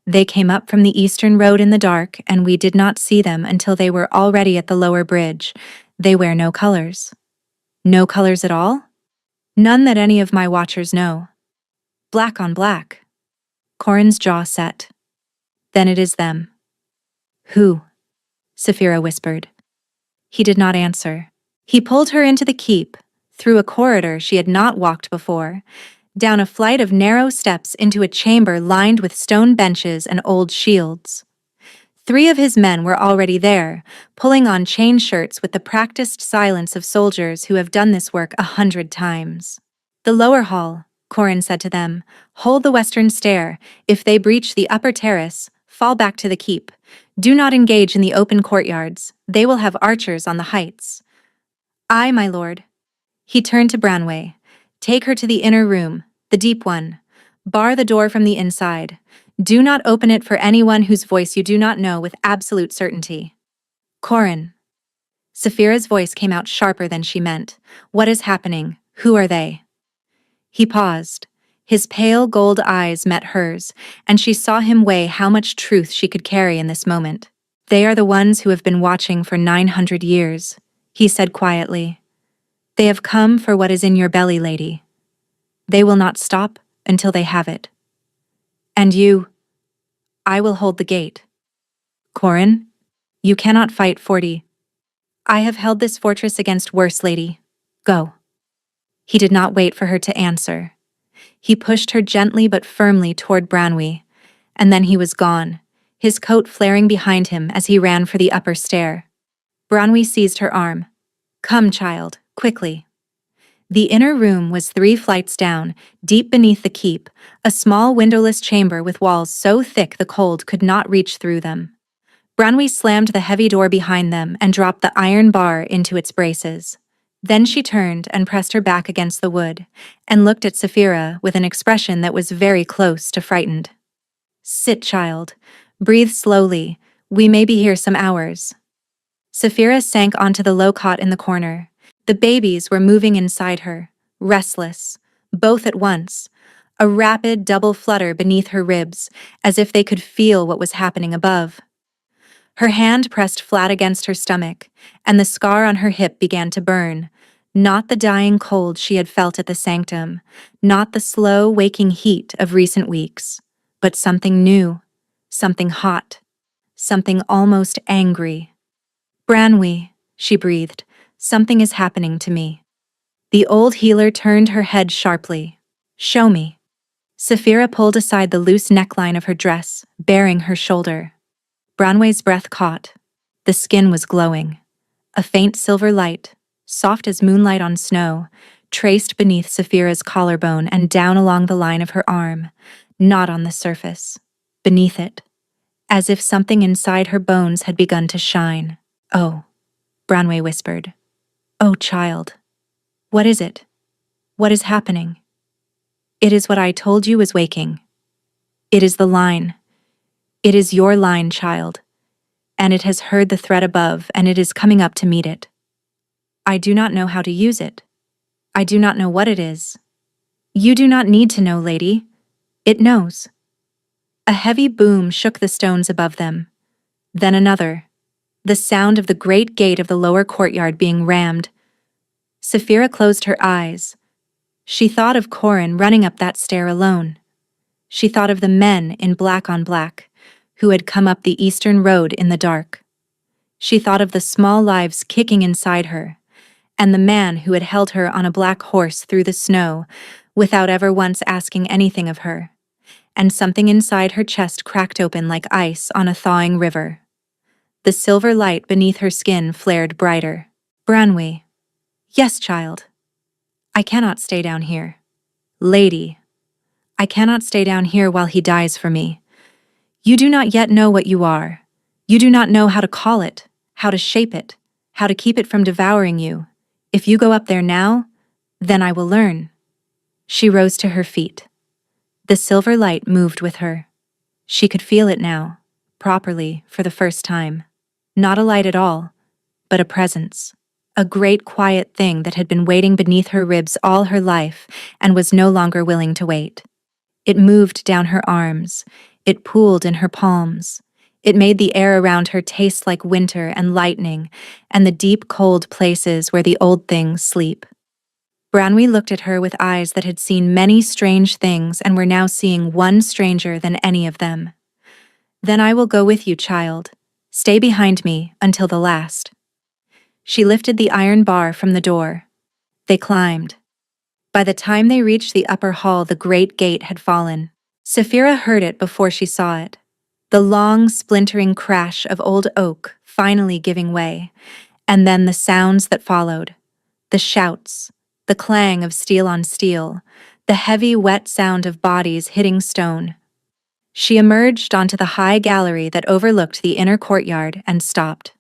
They came up from the eastern road in the dark, and we did not see them until they were already at the lower bridge. They wear no colors. No colors at all? None that any of my watchers know. Black on black. Corin's jaw set. Then it is them. Who? Saphira whispered. He did not answer. He pulled her into the keep, through a corridor she had not walked before, down a flight of narrow steps into a chamber lined with stone benches and old shields. 3 of his men were already there, pulling on chain shirts with the practiced silence of soldiers who have done this work 100 times. "The lower hall," Corin said to them. "Hold the western stair. If they breach the upper terrace, fall back to the keep. Do not engage in the open courtyards. They will have archers on the heights." "Aye, my lord." He turned to Branway. "Take her to the inner room, the deep one. Bar the door from the inside. Do not open it for anyone whose voice you do not know with absolute certainty." "Corin." Saphira's voice came out sharper than she meant. "What is happening? Who are they?" He paused. His pale gold eyes met hers, and she saw him weigh how much truth she could carry in this moment. "They are the ones who have been watching for 900 years, he said quietly. "They have come for what is in your belly, lady. They will not stop until they have it. And you, I will hold the gate. Corin, you cannot fight 40. I have held this fortress against worse, lady. Go." He did not wait for her to answer. He pushed her gently but firmly toward Branway, and then he was gone, his coat flaring behind him as he ran for the upper stair. Branway seized her arm. "Come, child, quickly." The inner room was 3 flights down, deep beneath the keep, a small windowless chamber with walls so thick the cold could not reach through them. Branway slammed the heavy door behind them and dropped the iron bar into its braces. Then she turned and pressed her back against the wood, and looked at Saphira with an expression that was very close to frightened. "Sit, child. Breathe slowly. We may be here some hours." Saphira sank onto the low cot in the corner. The babies were moving inside her, restless, both at once, a rapid double flutter beneath her ribs, as if they could feel what was happening above. Her hand pressed flat against her stomach, and the scar on her hip began to burn, not the dying cold she had felt at the sanctum, not the slow, waking heat of recent weeks, but something new, something hot, something almost angry. "Branway," she breathed, "something is happening to me." The old healer turned her head sharply. "Show me." Saphira pulled aside the loose neckline of her dress, baring her shoulder. Branway's breath caught. The skin was glowing. A faint silver light, soft as moonlight on snow, traced beneath Saphira's collarbone and down along the line of her arm, not on the surface, beneath it, as if something inside her bones had begun to shine. "Oh," Branway whispered. "Oh, child. What is it? What is happening?" "It is what I told you is waking. It is the line. It is your line, child. And it has heard the threat above, and it is coming up to meet it. I do not know how to use it. I do not know what it is. You do not need to know, lady. It knows." A heavy boom shook the stones above them. Then another. The sound of the great gate of the lower courtyard being rammed. Saphira closed her eyes. She thought of Corin running up that stair alone. She thought of the men in black on black, who had come up the eastern road in the dark. She thought of the small lives kicking inside her, and the man who had held her on a black horse through the snow, without ever once asking anything of her, and something inside her chest cracked open like ice on a thawing river. The silver light beneath her skin flared brighter. "Branway." "Yes, child." "I cannot stay down here." "Lady." "I cannot stay down here while he dies for me. You do not yet know what you are. You do not know how to call it, how to shape it, how to keep it from devouring you. If you go up there now, then I will learn." She rose to her feet. The silver light moved with her. She could feel it now, properly, for the first time. Not a light at all, but a presence. a great quiet thing that had been waiting beneath her ribs all her life and was no longer willing to wait. It moved down her arms. It pooled in her palms. It made the air around her taste like winter and lightning and the deep cold places where the old things sleep. Branwy looked at her with eyes that had seen many strange things and were now seeing one stranger than any of them. "Then I will go with you, child. Stay behind me until the last." She lifted the iron bar from the door. They climbed. By the time they reached the upper hall, the great gate had fallen. Saphira heard it before she saw it. The long, splintering crash of old oak finally giving way, and then the sounds that followed. The shouts, the clang of steel on steel, the heavy, wet sound of bodies hitting stone. She emerged onto the high gallery that overlooked the inner courtyard and stopped.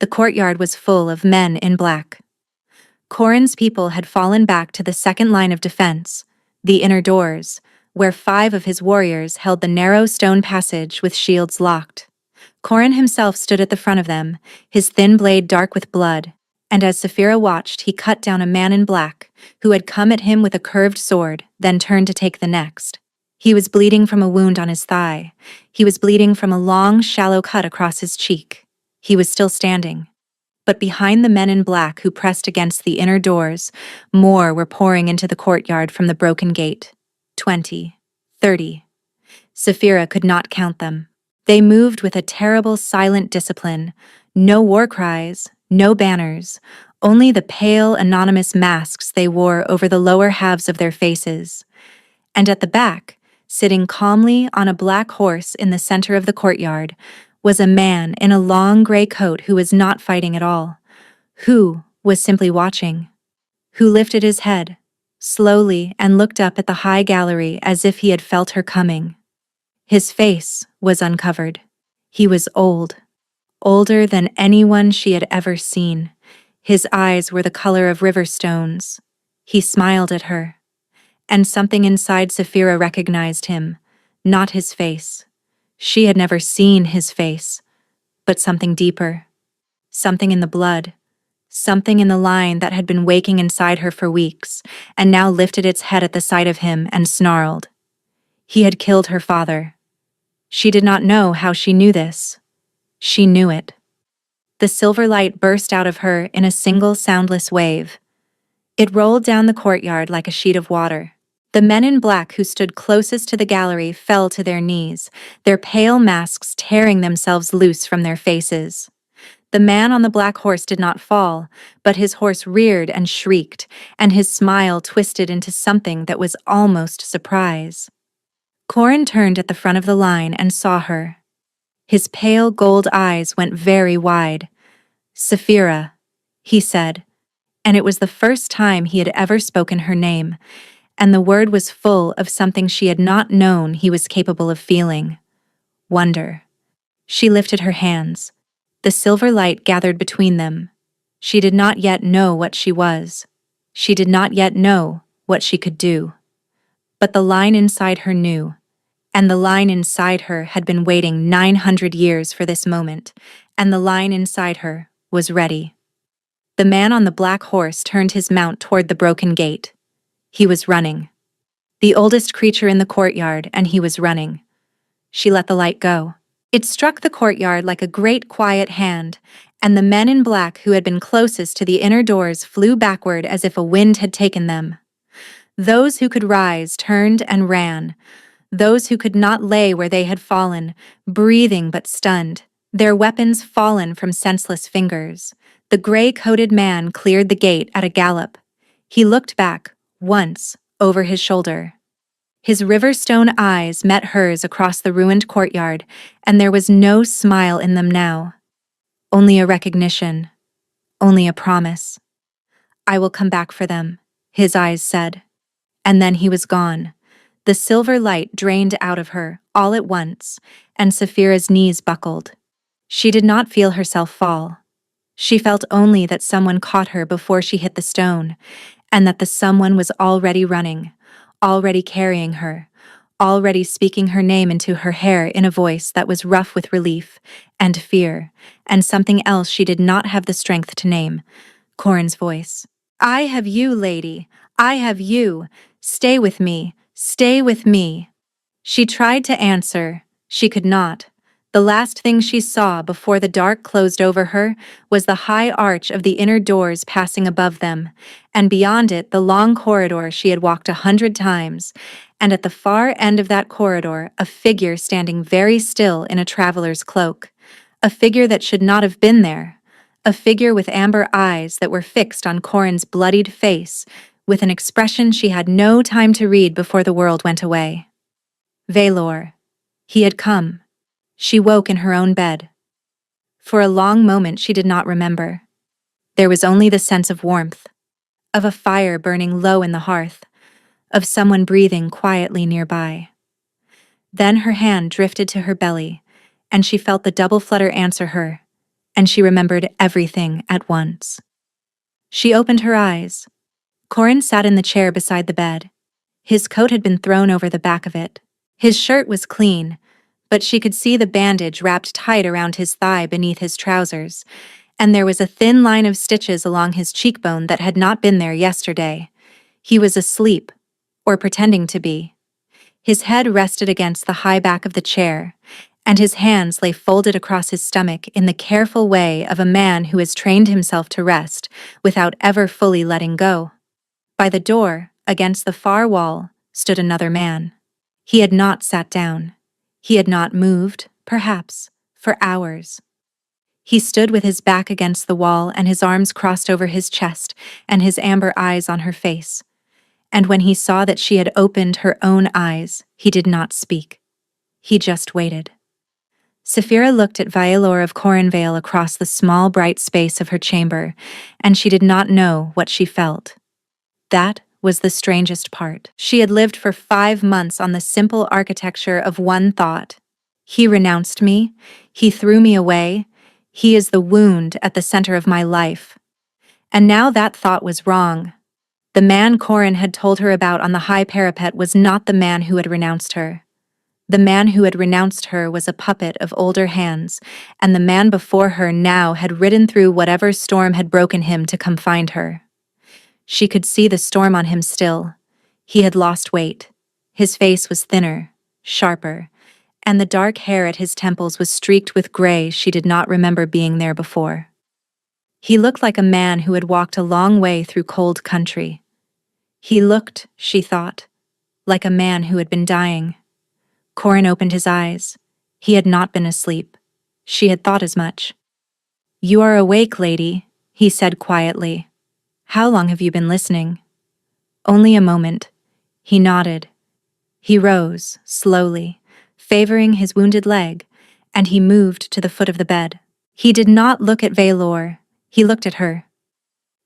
The courtyard was full of men in black. Corin's people had fallen back to the second line of defense, the inner doors, where 5 of his warriors held the narrow stone passage with shields locked. Corin himself stood at the front of them, his thin blade dark with blood, and as Saphira watched, he cut down a man in black, who had come at him with a curved sword, then turned to take the next. He was bleeding from a wound on his thigh. He was bleeding from a long, shallow cut across his cheek. He was still standing. But behind the men in black who pressed against the inner doors, more were pouring into the courtyard from the broken gate. 20, 30. Saphira could not count them. They moved with a terrible, silent discipline. No war cries, no banners, only the pale, anonymous masks they wore over the lower halves of their faces. And at the back, sitting calmly on a black horse in the center of the courtyard, was a man in a long gray coat who was not fighting at all, who was simply watching, who lifted his head, slowly, and looked up at the high gallery as if he had felt her coming. His face was uncovered. He was old, older than anyone she had ever seen. His eyes were the color of river stones. He smiled at her, and something inside Saphira recognized him, not his face. She had never seen his face, but something deeper, something in the blood, something in the line that had been waking inside her for weeks, and now lifted its head at the sight of him and snarled. He had killed her father. She did not know how she knew this. She knew it. The silver light burst out of her in a single soundless wave. It rolled down the courtyard like a sheet of water. The men in black who stood closest to the gallery fell to their knees, their pale masks tearing themselves loose from their faces. The man on the black horse did not fall, but his horse reared and shrieked, and his smile twisted into something that was almost surprise. Corin turned at the front of the line and saw her. His pale gold eyes went very wide. "Saphira," he said, and it was the first time he had ever spoken her name, and the word was full of something she had not known he was capable of feeling. Wonder. She lifted her hands. The silver light gathered between them. She did not yet know what she was. She did not yet know what she could do. But the line inside her knew, and the line inside her had been waiting 900 years for this moment, and the line inside her was ready. The man on the black horse turned his mount toward the broken gate. He was running. The oldest creature in the courtyard, and he was running. She let the light go. It struck the courtyard like a great quiet hand, and the men in black who had been closest to the inner doors flew backward as if a wind had taken them. Those who could rise turned and ran. Those who could not lay where they had fallen, breathing but stunned, their weapons fallen from senseless fingers. The gray-coated man cleared the gate at a gallop. He looked back, once, over his shoulder. His river-stone eyes met hers across the ruined courtyard, and there was no smile in them now. Only a recognition. Only a promise. "I will come back for them," his eyes said. And then he was gone. The silver light drained out of her, all at once, and Saphira's knees buckled. She did not feel herself fall. She felt only that someone caught her before she hit the stone, and that the someone was already running, already carrying her, already speaking her name into her hair in a voice that was rough with relief and fear, and something else she did not have the strength to name, Corin's voice. I have you, lady. I have you. Stay with me. Stay with me. She tried to answer. She could not. The last thing she saw before the dark closed over her was the high arch of the inner doors passing above them, and beyond it the long corridor she had walked 100 times, and at the far end of that corridor a figure standing very still in a traveler's cloak. A figure that should not have been there. A figure with amber eyes that were fixed on Corin's bloodied face, with an expression she had no time to read before the world went away. Valor. He had come. She woke in her own bed. For a long moment she did not remember. There was only the sense of warmth, of a fire burning low in the hearth, of someone breathing quietly nearby. Then her hand drifted to her belly, and she felt the double flutter answer her, and she remembered everything at once. She opened her eyes. Corin sat in the chair beside the bed. His coat had been thrown over the back of it. His shirt was clean, but she could see the bandage wrapped tight around his thigh beneath his trousers, and there was a thin line of stitches along his cheekbone that had not been there yesterday. He was asleep, or pretending to be. His head rested against the high back of the chair, and his hands lay folded across his stomach in the careful way of a man who has trained himself to rest without ever fully letting go. By the door, against the far wall, stood another man. He had not sat down. He had not moved, perhaps, for hours. He stood with his back against the wall and his arms crossed over his chest and his amber eyes on her face. And when he saw that she had opened her own eyes, he did not speak. He just waited. Saphira looked at Valor of Corinvale across the small bright space of her chamber, and she did not know what she felt. That was the strangest part. She had lived for 5 months on the simple architecture of one thought. He renounced me. He threw me away. He is the wound at the center of my life. And now that thought was wrong. The man Corin had told her about on the high parapet was not the man who had renounced her. The man who had renounced her was a puppet of older hands, and the man before her now had ridden through whatever storm had broken him to come find her. She could see the storm on him still. He had lost weight. His face was thinner, sharper, and the dark hair at his temples was streaked with gray she did not remember being there before. He looked like a man who had walked a long way through cold country. He looked, she thought, like a man who had been dying. Corin opened his eyes. He had not been asleep. She had thought as much. "You are awake, lady," he said quietly. "How long have you been listening?" "Only a moment." He nodded. He rose, slowly, favoring his wounded leg, and he moved to the foot of the bed. He did not look at Valor. He looked at her.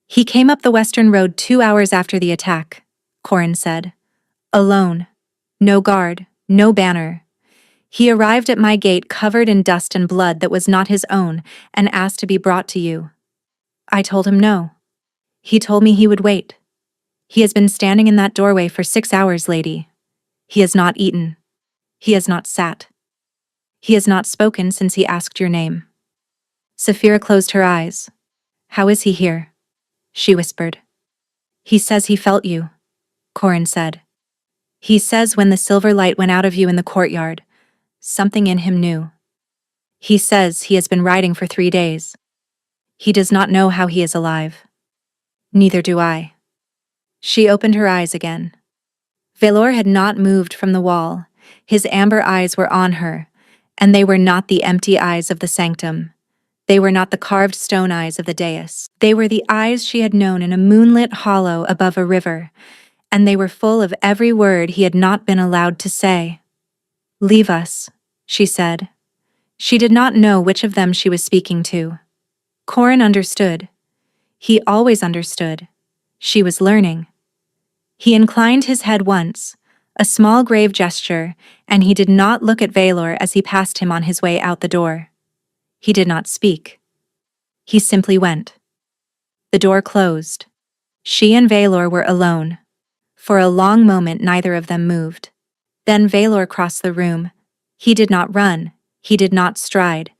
"He came up the western road 2 hours after the attack," Corin said. "Alone. No guard, no banner. He arrived at my gate covered in dust and blood that was not his own and asked to be brought to you. I told him no. He told me he would wait. He has been standing in that doorway for 6 hours, lady. He has not eaten. He has not sat. He has not spoken since he asked your name." Saphira closed her eyes. "How is he here?" she whispered. "He says he felt you," Corin said. "He says when the silver light went out of you in the courtyard, something in him knew. He says he has been riding for 3 days. He does not know how he is alive. Neither do I." She opened her eyes again. Valor had not moved from the wall. His amber eyes were on her, and they were not the empty eyes of the sanctum. They were not the carved stone eyes of the dais. They were the eyes she had known in a moonlit hollow above a river, and they were full of every word he had not been allowed to say. "Leave us," she said. She did not know which of them she was speaking to. Corin understood. He always understood. She was learning. He inclined his head once, a small grave gesture, and he did not look at Valor as he passed him on his way out the door. He did not speak. He simply went. The door closed. She and Valor were alone. For a long moment neither of them moved. Then Valor crossed the room. He did not run. He did not stride.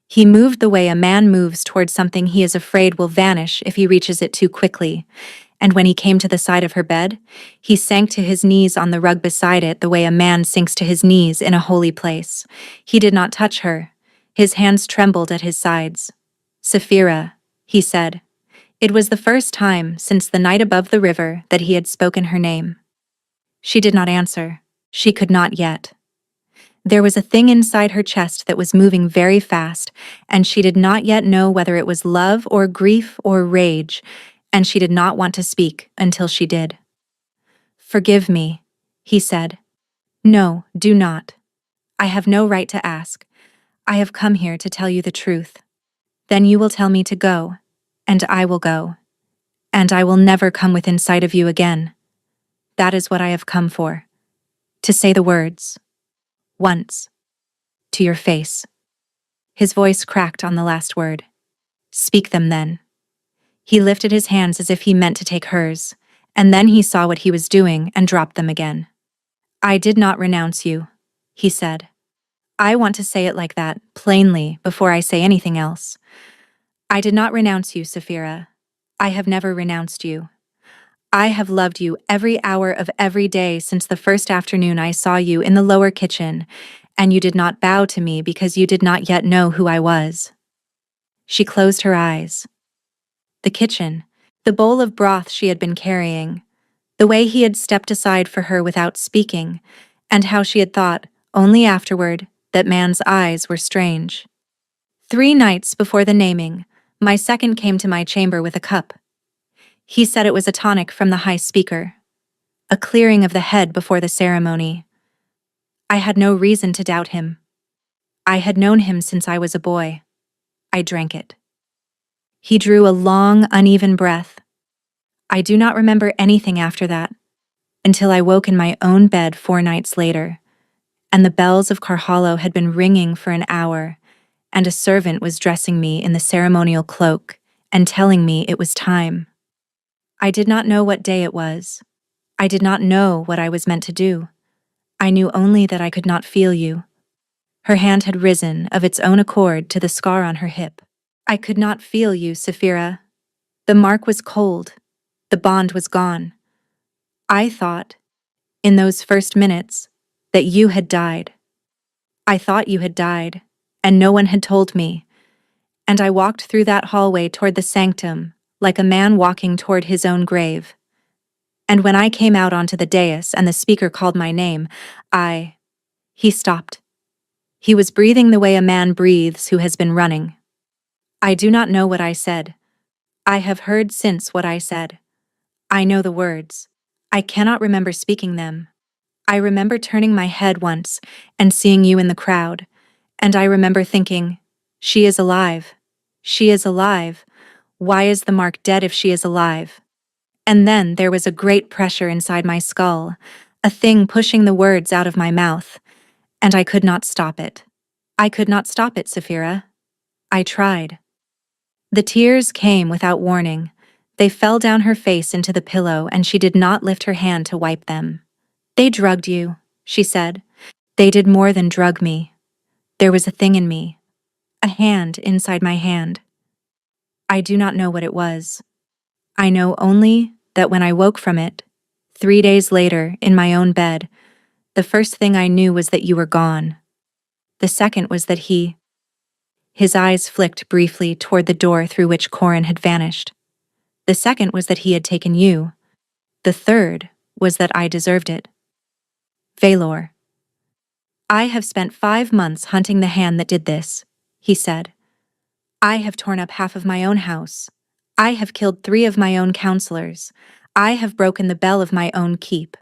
He moved the way a man moves toward something he is afraid will vanish if he reaches it too quickly, and when he came to the side of her bed, he sank to his knees on the rug beside it the way a man sinks to his knees in a holy place. He did not touch her. His hands trembled at his sides. "Sapphira," he said. It was the first time since the night above the river that he had spoken her name. She did not answer. She could not yet. There was a thing inside her chest that was moving very fast, and she did not yet know whether it was love or grief or rage, and she did not want to speak until she did. "Forgive me," he said. "No, do not. I have no right to ask. I have come here to tell you the truth. Then you will tell me to go, and I will go, and I will never come within sight of you again. That is what I have come for. To say the words. Once. To your face." His voice cracked on the last word. "Speak them then." He lifted his hands as if he meant to take hers, and then he saw what he was doing and dropped them again. "I did not renounce you," he said. "I want to say it like that, plainly, before I say anything else. I did not renounce you, Sapphira. I have never renounced you. I have loved you every hour of every day since the first afternoon I saw you in the lower kitchen, and you did not bow to me because you did not yet know who I was." She closed her eyes. The kitchen, the bowl of broth she had been carrying, the way he had stepped aside for her without speaking, and how she had thought, only afterward, that man's eyes were strange. 3 nights before the naming, my second came to my chamber with a cup. He said it was a tonic from the high speaker, a clearing of the head before the ceremony. I had no reason to doubt him. I had known him since I was a boy. I drank it. He drew a long, uneven breath. I do not remember anything after that, until I woke in my own bed 4 nights later, and the bells of Karhalo had been ringing for an hour, and a servant was dressing me in the ceremonial cloak and telling me it was time. I did not know what day it was. I did not know what I was meant to do. I knew only that I could not feel you. Her hand had risen of its own accord to the scar on her hip. I could not feel you, Sapphira. The mark was cold. The bond was gone. I thought, in those first minutes, that you had died. I thought you had died, and no one had told me. And I walked through that hallway toward the sanctum, like a man walking toward his own grave. And when I came out onto the dais and the speaker called my name, He stopped. He was breathing the way a man breathes who has been running. I do not know what I said. I have heard since what I said. I know the words. I cannot remember speaking them. I remember turning my head once and seeing you in the crowd, and I remember thinking, she is alive. She is alive. Why is the mark dead if she is alive? And then there was a great pressure inside my skull, a thing pushing the words out of my mouth, and I could not stop it. I could not stop it, Sapphira. I tried. The tears came without warning. They fell down her face into the pillow, and she did not lift her hand to wipe them. "They drugged you," she said. "They did more than drug me. There was a thing in me, a hand inside my hand. I do not know what it was. I know only that when I woke from it, 3 days later, in my own bed, the first thing I knew was that you were gone. The second was that His eyes flicked briefly toward the door through which Corin had vanished. The second was that he had taken you. The third was that I deserved it. Valor. I have spent 5 months hunting the hand that did this, he said. I have torn up half of my own house. I have killed 3 of my own counselors. I have broken the bell of my own keep.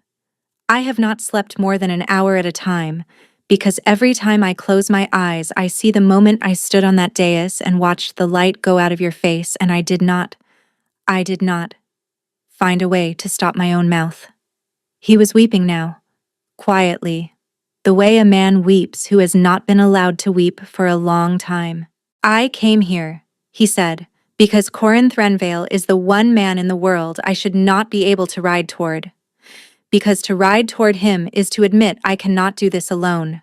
I have not slept more than an hour at a time, because every time I close my eyes, I see the moment I stood on that dais and watched the light go out of your face, and I did not find a way to stop my own mouth. He was weeping now, quietly, the way a man weeps who has not been allowed to weep for a long time. I came here, he said, because Corin Threnvale is the one man in the world I should not be able to ride toward. Because to ride toward him is to admit I cannot do this alone.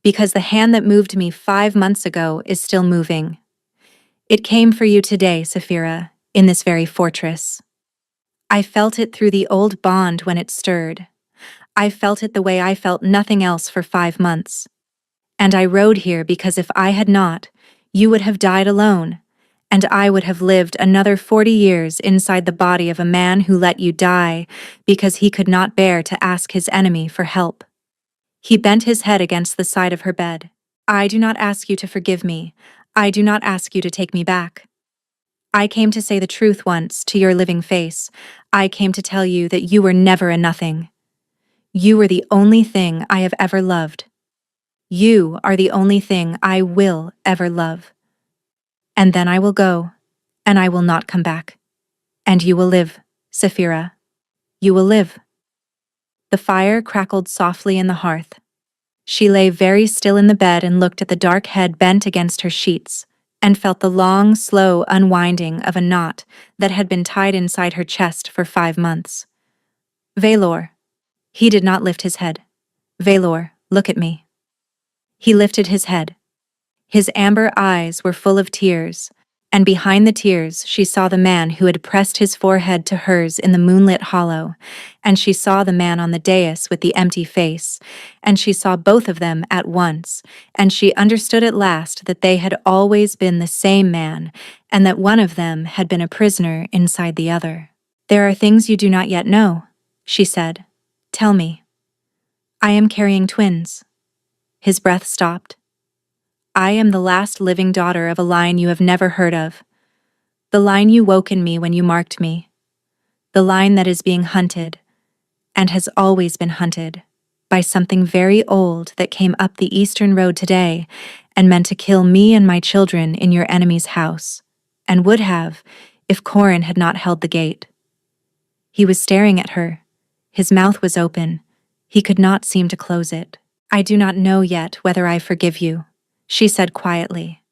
because the hand that moved me 5 months ago is still moving. It came for you today, Saphira, in this very fortress. I felt it through the old bond when it stirred. I felt it the way I felt nothing else for 5 months. And I rode here because if I had not, you would have died alone, and I would have lived another 40 years inside the body of a man who let you die because he could not bear to ask his enemy for help. He bent his head against the side of her bed. I do not ask you to forgive me. I do not ask you to take me back. I came to say the truth once to your living face. I came to tell you that you were never a nothing. You were the only thing I have ever loved. You are the only thing I will ever love. And then I will go, and I will not come back. And you will live, Saphira. You will live. The fire crackled softly in the hearth. She lay very still in the bed and looked at the dark head bent against her sheets, and felt the long, slow unwinding of a knot that had been tied inside her chest for 5 months. Valor. He did not lift his head. Valor, look at me. He lifted his head. His amber eyes were full of tears, and behind the tears she saw the man who had pressed his forehead to hers in the moonlit hollow, and she saw the man on the dais with the empty face, and she saw both of them at once, and she understood at last that they had always been the same man, and that one of them had been a prisoner inside the other. There are things you do not yet know, she said. Tell me. I am carrying twins. His breath stopped. I am the last living daughter of a line you have never heard of. The line you woke in me when you marked me. The line that is being hunted, and has always been hunted, by something very old that came up the eastern road today and meant to kill me and my children in your enemy's house, and would have, if Corin had not held the gate. He was staring at her. His mouth was open. He could not seem to close it. I do not know yet whether I forgive you, she said quietly.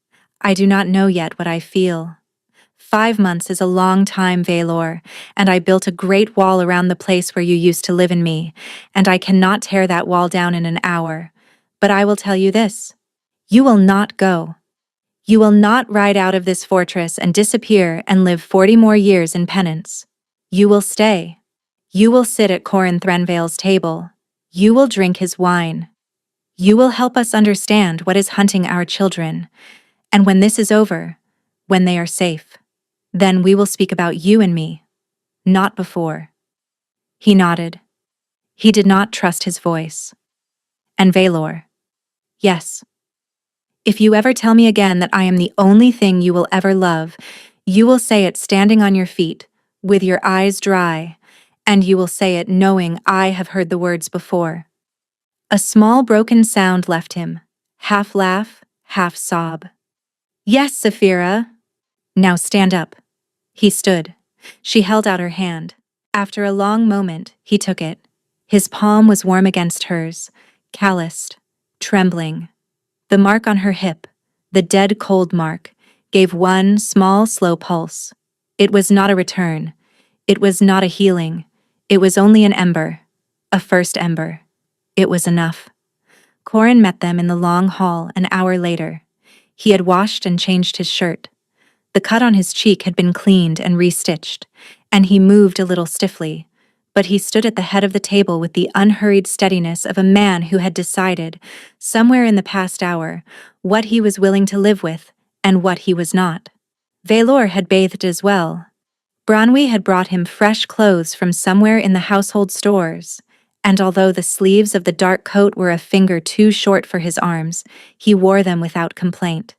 I do not know yet what I feel. 5 months is a long time, Valor, and I built a great wall around the place where you used to live in me, and I cannot tear that wall down in an hour. But I will tell you this. You will not go. You will not ride out of this fortress and disappear and live 40 more years in penance. You will stay. You will sit at Corin Threnvale's table. You will drink his wine. You will help us understand what is hunting our children. And when this is over, when they are safe, then we will speak about you and me, not before. He nodded. He did not trust his voice. And Valor. Yes. If you ever tell me again that I am the only thing you will ever love, you will say it standing on your feet, with your eyes dry, and you will say it knowing I have heard the words before. A small broken sound left him, half laugh, half sob. Yes, Saphira. Now stand up. He stood. She held out her hand. After a long moment, he took it. His palm was warm against hers, calloused, trembling. The mark on her hip, the dead cold mark, gave one small, slow pulse. It was not a return. It was not a healing. It was only an ember, a first ember. It was enough. Corin met them in the long hall an hour later. He had washed and changed his shirt. The cut on his cheek had been cleaned and restitched, and he moved a little stiffly, but he stood at the head of the table with the unhurried steadiness of a man who had decided, somewhere in the past hour, what he was willing to live with and what he was not. Valor had bathed as well. Branwy had brought him fresh clothes from somewhere in the household stores, and although the sleeves of the dark coat were a finger too short for his arms, he wore them without complaint.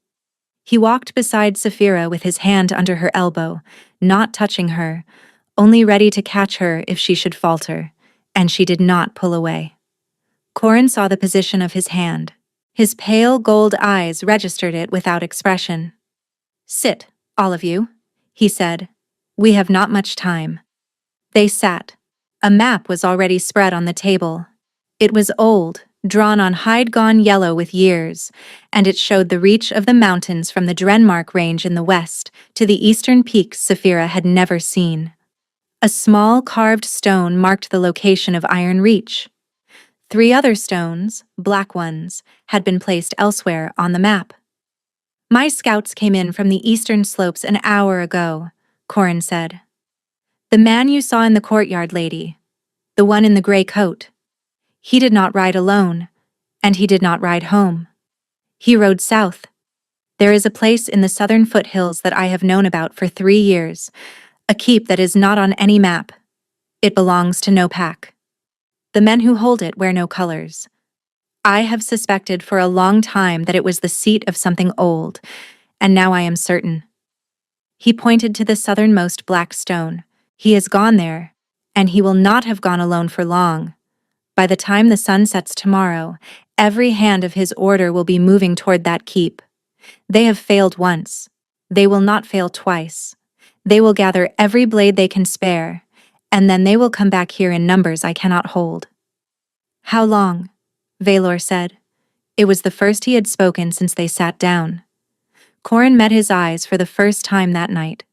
He walked beside Saphira with his hand under her elbow, not touching her, only ready to catch her if she should falter, and she did not pull away. Corin saw the position of his hand. His pale gold eyes registered it without expression. Sit, all of you, he said. We have not much time. They sat. A map was already spread on the table. It was old, drawn on hide gone yellow with years, and it showed the reach of the mountains from the Drenmark Range in the west to the eastern peaks Saphira had never seen. A small carved stone marked the location of Iron Reach. 3 other stones, black ones, had been placed elsewhere on the map. My scouts came in from the eastern slopes an hour ago, Corin said. The man you saw in the courtyard, lady. The one in the gray coat. He did not ride alone, and he did not ride home. He rode south. There is a place in the southern foothills that I have known about for 3 years, a keep that is not on any map. It belongs to no pack. The men who hold it wear no colors. I have suspected for a long time that it was the seat of something old, and now I am certain. He pointed to the southernmost black stone. He has gone there, and he will not have gone alone for long. By the time the sun sets tomorrow, every hand of his order will be moving toward that keep. They have failed once. They will not fail twice. They will gather every blade they can spare, and then they will come back here in numbers I cannot hold. How long? Valor said. It was the first he had spoken since they sat down. Corin met his eyes for the first time that night.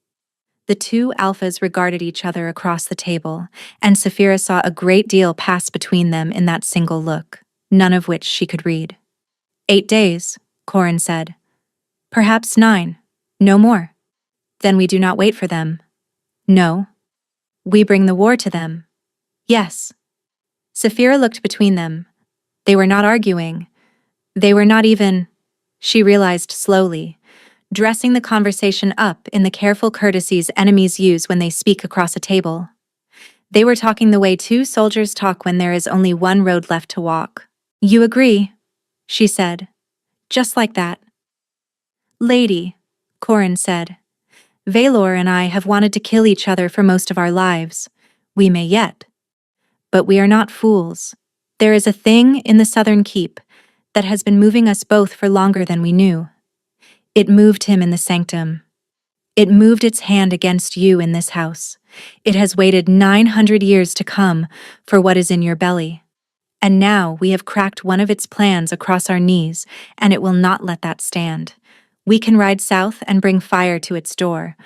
The two alphas regarded each other across the table, and Saphira saw a great deal pass between them in that single look, none of which she could read. 8 days, Corin said. Perhaps 9, no more. Then we do not wait for them. No. We bring the war to them. Yes. Saphira looked between them. They were not arguing. They were not even, she realized slowly, dressing the conversation up in the careful courtesies enemies use when they speak across a table. They were talking the way 2 soldiers talk when there is only one road left to walk. You agree, she said. Just like that. Lady, Corin said. Valor and I have wanted to kill each other for most of our lives. We may yet. But we are not fools. There is a thing in the southern keep that has been moving us both for longer than we knew. It moved him in the sanctum. It moved its hand against you in this house. It has waited 900 years to come for what is in your belly. And now we have cracked one of its plans across our knees, and it will not let that stand. We can ride south and bring fire to its door,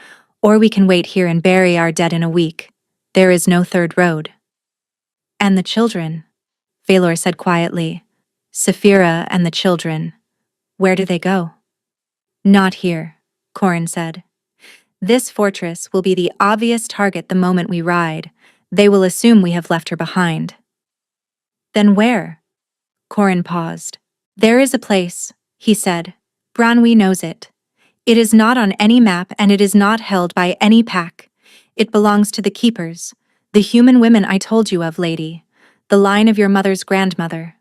or we can wait here and bury our dead in a week. There is no third road. And the children, Valor said quietly. Saphira and the children. Where do they go? Not here, Corin said. This fortress will be the obvious target the moment we ride. They will assume we have left her behind. Then where? Corin paused. There is a place, he said. Branwy knows it. It is not on any map and it is not held by any pack. It belongs to the keepers, the human women I told you of, lady, the line of your mother's grandmother.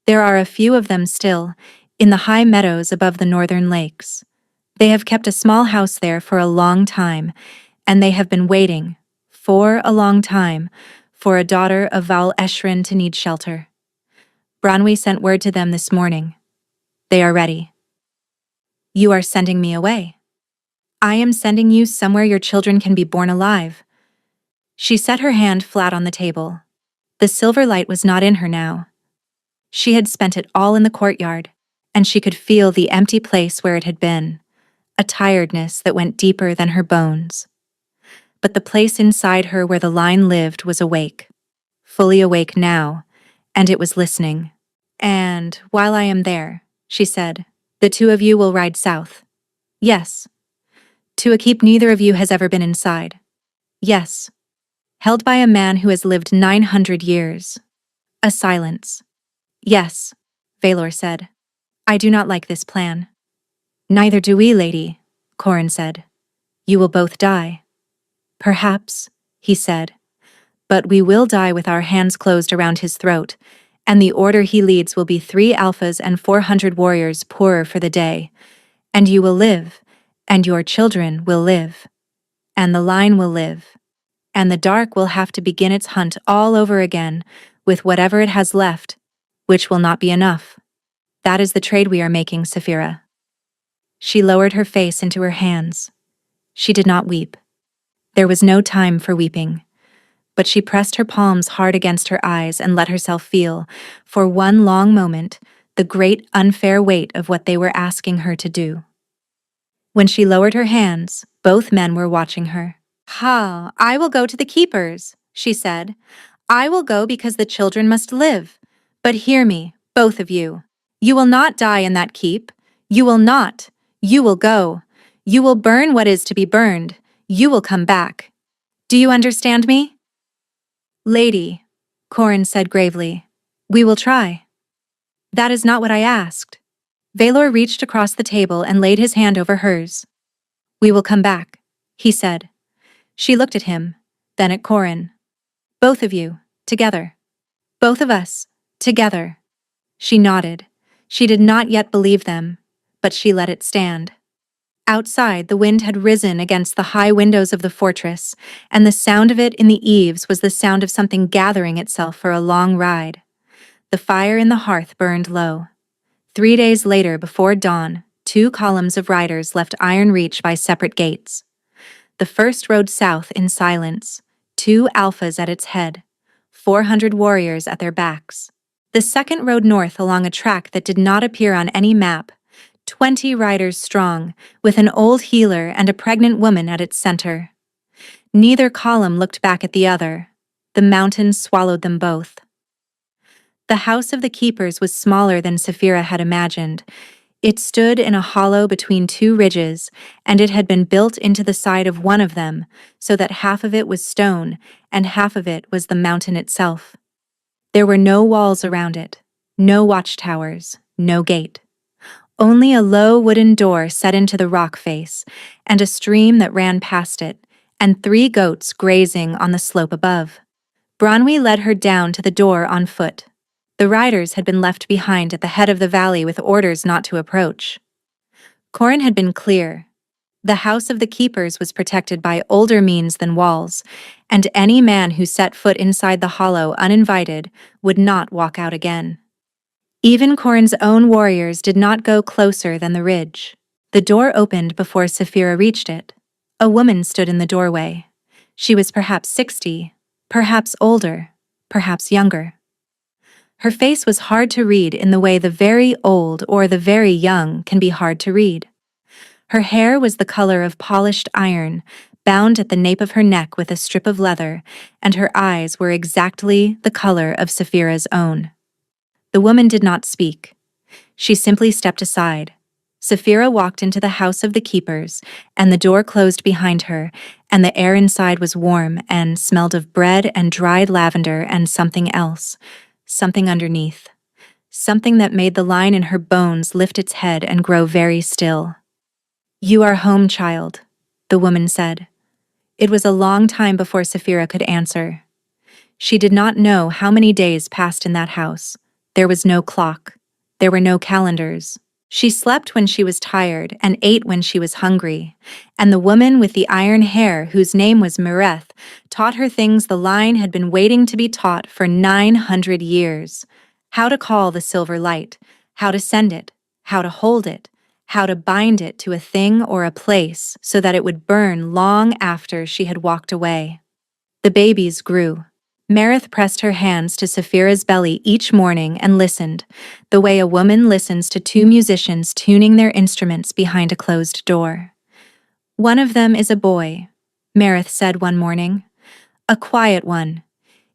There are a few of them still, in the high meadows above the northern lakes. They have kept a small house there for a long time, and they have been waiting, for a long time, for a daughter of Val Eshrin to need shelter. Branwy sent word to them this morning. They are ready. You are sending me away. I am sending you somewhere your children can be born alive. She set her hand flat on the table. The silver light was not in her now. She had spent it all in the courtyard, and she could feel the empty place where it had been, a tiredness that went deeper than her bones. But the place inside her where the line lived was awake, fully awake now, and it was listening. And while I am there, she said, the 2 of you will ride south. Yes. To a keep neither of you has ever been inside. Yes. Held by a man who has lived 900 years. A silence. Yes, Valor said. I do not like this plan. Neither do we, lady, Corin said. You will both die. Perhaps, he said. But we will die with our hands closed around his throat, and the order he leads will be 3 alphas and 400 warriors poorer for the day. And you will live, and your children will live. And the line will live. And the dark will have to begin its hunt all over again with whatever it has left, which will not be enough. That is the trade we are making, Saphira. She lowered her face into her hands. She did not weep. There was no time for weeping. But she pressed her palms hard against her eyes and let herself feel, for one long moment, the great unfair weight of what they were asking her to do. When she lowered her hands, both men were watching her. I will go to the keepers, she said. I will go because the children must live. But hear me, both of you. You will not die in that keep. You will not. You will go. You will burn what is to be burned. You will come back. Do you understand me? Lady, Corin said gravely, we will try. That is not what I asked. Valor reached across the table and laid his hand over hers. We will come back, he said. She looked at him, then at Corin. Both of you, together. Both of us, together. She nodded. She did not yet believe them, but she let it stand. Outside, the wind had risen against the high windows of the fortress, and the sound of it in the eaves was the sound of something gathering itself for a long ride. The fire in the hearth burned low. 3 days later, before dawn, 2 columns of riders left Iron Reach by separate gates. The first rode south in silence, 2 alphas at its head, 400 warriors at their backs. The second rode north along a track that did not appear on any map, 20 riders strong, with an old healer and a pregnant woman at its center. Neither column looked back at the other. The mountains swallowed them both. The house of the keepers was smaller than Saphira had imagined. It stood in a hollow between 2 ridges, and it had been built into the side of one of them, so that half of it was stone, and half of it was the mountain itself. There were no walls around it, no watchtowers, no gate. Only a low wooden door set into the rock face, and a stream that ran past it, and 3 goats grazing on the slope above. Bronwyn led her down to the door on foot. The riders had been left behind at the head of the valley with orders not to approach. Corin had been clear. The house of the keepers was protected by older means than walls, and any man who set foot inside the hollow uninvited would not walk out again. Even Corin's own warriors did not go closer than the ridge. The door opened before Saphira reached it. A woman stood in the doorway. She was perhaps 60, perhaps older, perhaps younger. Her face was hard to read in the way the very old or the very young can be hard to read. Her hair was the color of polished iron, bound at the nape of her neck with a strip of leather, and her eyes were exactly the color of Saphira's own. The woman did not speak. She simply stepped aside. Saphira walked into the house of the keepers, and the door closed behind her, and the air inside was warm and smelled of bread and dried lavender and something else. Something underneath. Something that made the line in her bones lift its head and grow very still. You are home, child, the woman said. It was a long time before Saphira could answer. She did not know how many days passed in that house. There was no clock. There were no calendars. She slept when she was tired and ate when she was hungry, and the woman with the iron hair, whose name was Mireth, taught her things the line had been waiting to be taught for 900 years. How to call the silver light, how to send it, how to hold it, how to bind it to a thing or a place so that it would burn long after she had walked away. The babies grew. Marith pressed her hands to Saphira's belly each morning and listened, the way a woman listens to 2 musicians tuning their instruments behind a closed door. One of them is a boy, Marith said one morning. A quiet one.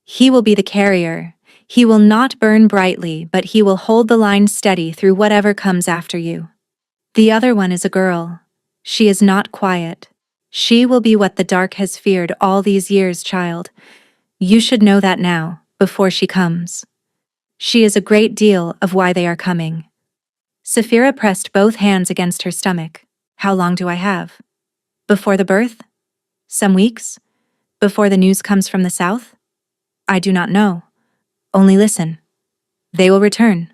He will be the carrier. He will not burn brightly, but he will hold the line steady through whatever comes after you. The other one is a girl. She is not quiet. She will be what the dark has feared all these years, child. You should know that now, before she comes. She is a great deal of why they are coming. Saphira pressed both hands against her stomach. How long do I have? Before the birth? Some weeks? Before the news comes from the south? I do not know. Only listen. They will return.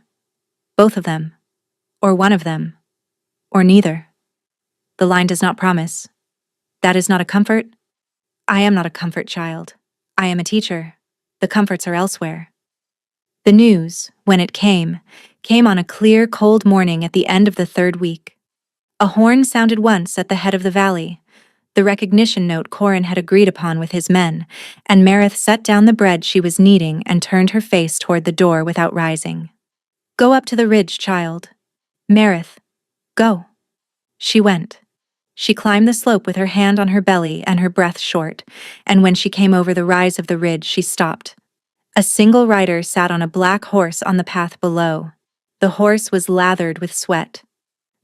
Both of them. Or one of them. Or neither. The line does not promise. That is not a comfort. I am not a comfort, child. I am a teacher. The comforts are elsewhere. The news, when it came on a clear, cold morning at the end of the 3rd week. A horn sounded once at the head of the valley, the recognition note Corin had agreed upon with his men, and Marith set down the bread she was kneading and turned her face toward the door without rising. Go up to the ridge, child. Marith, go. She went. She climbed the slope with her hand on her belly and her breath short, and when she came over the rise of the ridge, she stopped. A single rider sat on a black horse on the path below. The horse was lathered with sweat.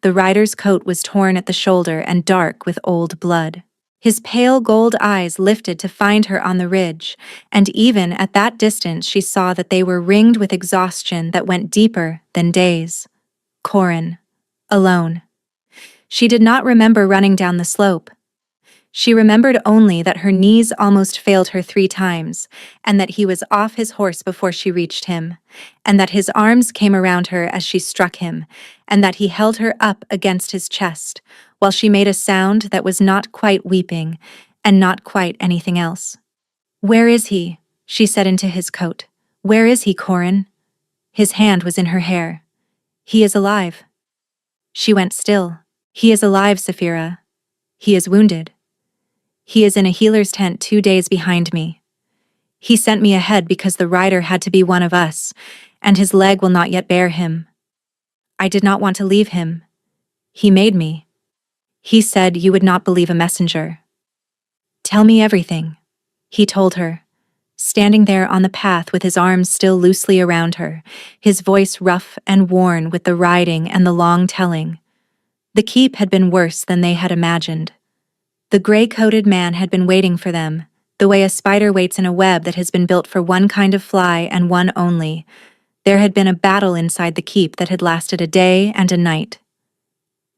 The rider's coat was torn at the shoulder and dark with old blood. His pale gold eyes lifted to find her on the ridge, and even at that distance she saw that they were ringed with exhaustion that went deeper than days. Corin. Alone. She did not remember running down the slope. She remembered only that her knees almost failed her 3 times, and that he was off his horse before she reached him, and that his arms came around her as she struck him, and that he held her up against his chest, while she made a sound that was not quite weeping, and not quite anything else. "Where is he?" she said into his coat. "Where is he, Corin?" His hand was in her hair. "He is alive." She went still. "He is alive, Saphira. He is wounded. He is in a healer's tent 2 days behind me. He sent me ahead because the rider had to be one of us, and his leg will not yet bear him. I did not want to leave him. He made me. He said you would not believe a messenger. Tell me everything," he told her, standing there on the path with his arms still loosely around her, his voice rough and worn with the riding and the long telling. The keep had been worse than they had imagined. The gray-coated man had been waiting for them, the way a spider waits in a web that has been built for one kind of fly and one only. There had been a battle inside the keep that had lasted a day and a night.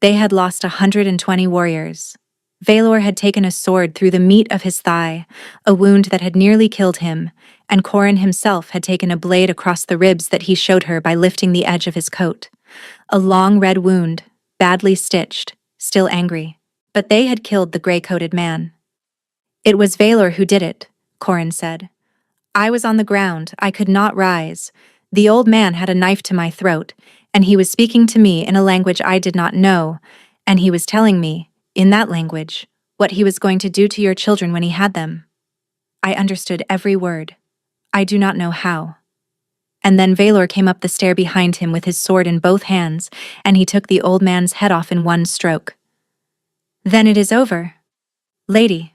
They had lost 120 warriors. Valor had taken a sword through the meat of his thigh, a wound that had nearly killed him, and Corin himself had taken a blade across the ribs that he showed her by lifting the edge of his coat. A long red wound, badly stitched, still angry. But they had killed the gray-coated man. "It was Valor who did it," Corin said. "I was on the ground, I could not rise. The old man had a knife to my throat, and he was speaking to me in a language I did not know, and he was telling me, in that language, what he was going to do to your children when he had them. I understood every word. I do not know how." And then Valor came up the stair behind him with his sword in both hands, and he took the old man's head off in one stroke. "Then it is over, lady."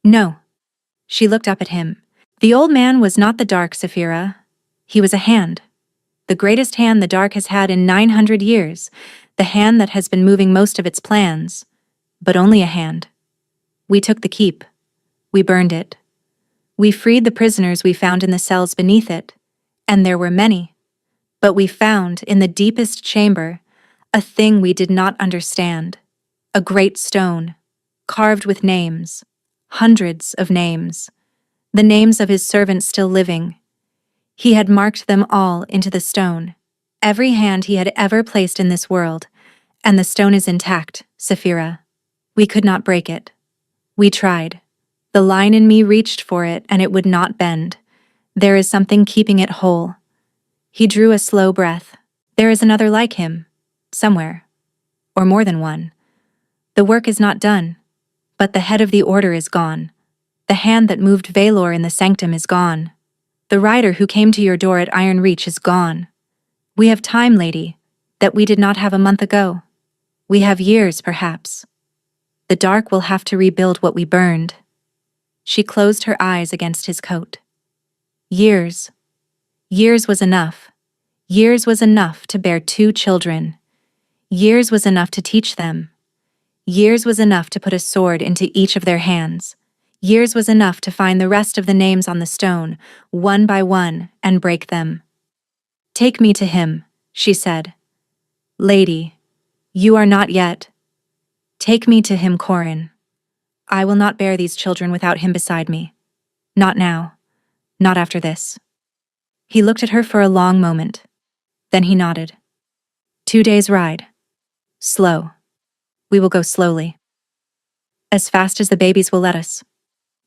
"No." She looked up at him. The old man was not the dark, Saphira. He was a hand. The greatest hand the dark has had in 900 years, the hand that has been moving most of its plans, but only a hand. We took the keep. We burned it. We freed the prisoners we found in the cells beneath it, and there were many. But we found, in the deepest chamber, a thing we did not understand. A great stone, carved with names, hundreds of names, the names of his servants still living. He had marked them all into the stone, every hand he had ever placed in this world, and the stone is intact, Saphira. We could not break it. We tried. The line in me reached for it, and it would not bend. There is something keeping it whole. He drew a slow breath. There is another like him, somewhere, or more than one. The work is not done, but the head of the order is gone. The hand that moved Valor in the sanctum is gone. The rider who came to your door at Iron Reach is gone. We have time, lady, that we did not have a month ago. We have years, perhaps. The dark will have to rebuild what we burned." She closed her eyes against his coat. Years. Years was enough. Years was enough to bear 2 children. Years was enough to teach them. Years was enough to put a sword into each of their hands. Years was enough to find the rest of the names on the stone, one by one, and break them. "Take me to him," she said. "Lady, you are not yet. Take me to him, Corin. I will not bear these children without him beside me. Not now. Not after this." He looked at her for a long moment. Then he nodded. 2 days' ride. Slow. We will go slowly. As fast as the babies will let us.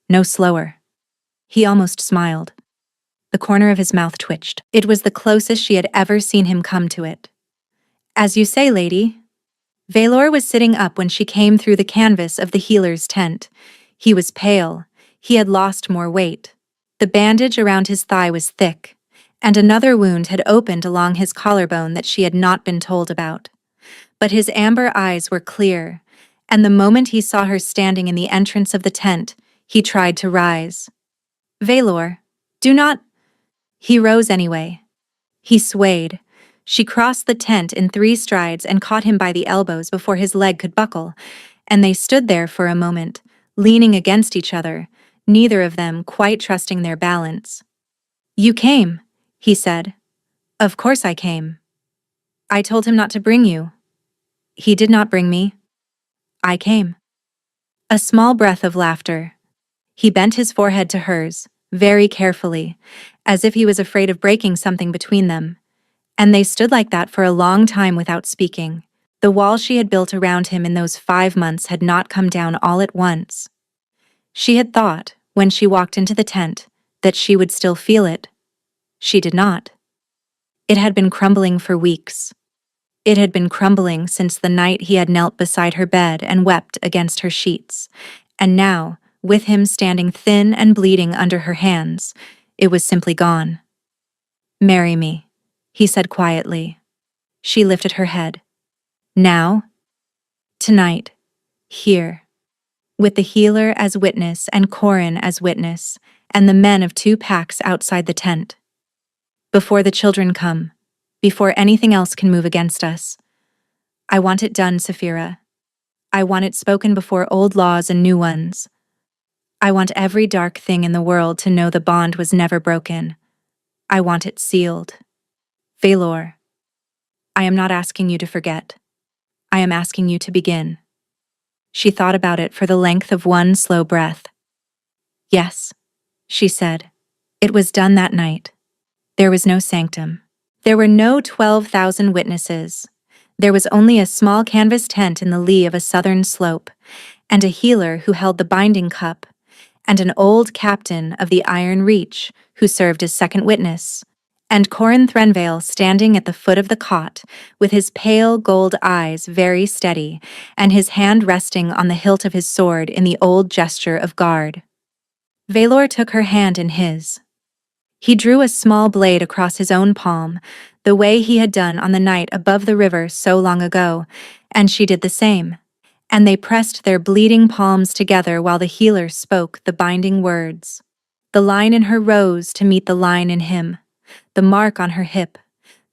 No slower. He almost smiled. The corner of his mouth twitched. It was the closest she had ever seen him come to it. "As you say, lady." Valor was sitting up when she came through the canvas of the healer's tent. He was pale. He had lost more weight. The bandage around his thigh was thick, and another wound had opened along his collarbone that she had not been told about. But his amber eyes were clear, and the moment he saw her standing in the entrance of the tent, he tried to rise. "Valor, do not..." He rose anyway. He swayed. She crossed the tent in 3 strides and caught him by the elbows before his leg could buckle, and they stood there for a moment, leaning against each other, neither of them quite trusting their balance. "You came," he said. "Of course I came." "I told him not to bring you." "He did not bring me." "I came." A small breath of laughter. He bent his forehead to hers, very carefully, as if he was afraid of breaking something between them. And they stood like that for a long time without speaking. The wall she had built around him in those 5 months had not come down all at once. She had thought, when she walked into the tent, that she would still feel it. She did not. It had been crumbling for weeks. It had been crumbling since the night he had knelt beside her bed and wept against her sheets. And now, with him standing thin and bleeding under her hands, it was simply gone. "Marry me," he said quietly. She lifted her head. "Now?" "Tonight. Here. With the healer as witness and Corin as witness, and the men of 2 packs outside the tent. Before the children come. Before anything else can move against us. I want it done, Saphira. I want it spoken before old laws and new ones. I want every dark thing in the world to know the bond was never broken. I want it sealed. Valor. I am not asking you to forget. I am asking you to begin." She thought about it for the length of one slow breath. "Yes," she said. It was done that night. There was no sanctum. There were no 12,000 witnesses. There was only a small canvas tent in the lee of a southern slope, and a healer who held the binding cup, and an old captain of the Iron Reach who served as second witness, and Corin Threnvale standing at the foot of the cot, with his pale gold eyes very steady, and his hand resting on the hilt of his sword in the old gesture of guard. Valor took her hand in his. He drew a small blade across his own palm, the way he had done on the night above the river so long ago, and she did the same. And they pressed their bleeding palms together while the healer spoke the binding words. The line in her rose to meet the line in him, the mark on her hip,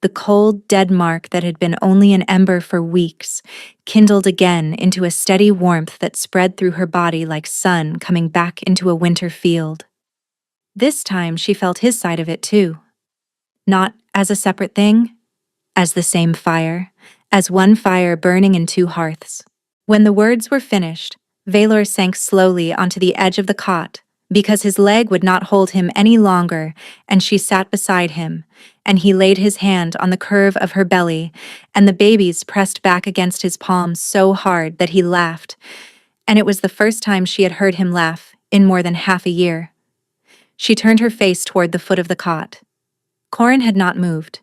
the cold, dead mark that had been only an ember for weeks, kindled again into a steady warmth that spread through her body like sun coming back into a winter field. This time she felt his side of it too. Not as a separate thing, as the same fire, as one fire burning in 2 hearths. When the words were finished, Valor sank slowly onto the edge of the cot, because his leg would not hold him any longer, and she sat beside him, and he laid his hand on the curve of her belly, and the babies pressed back against his palms so hard that he laughed, and it was the first time she had heard him laugh in more than half a year. She turned her face toward the foot of the cot. Corin had not moved.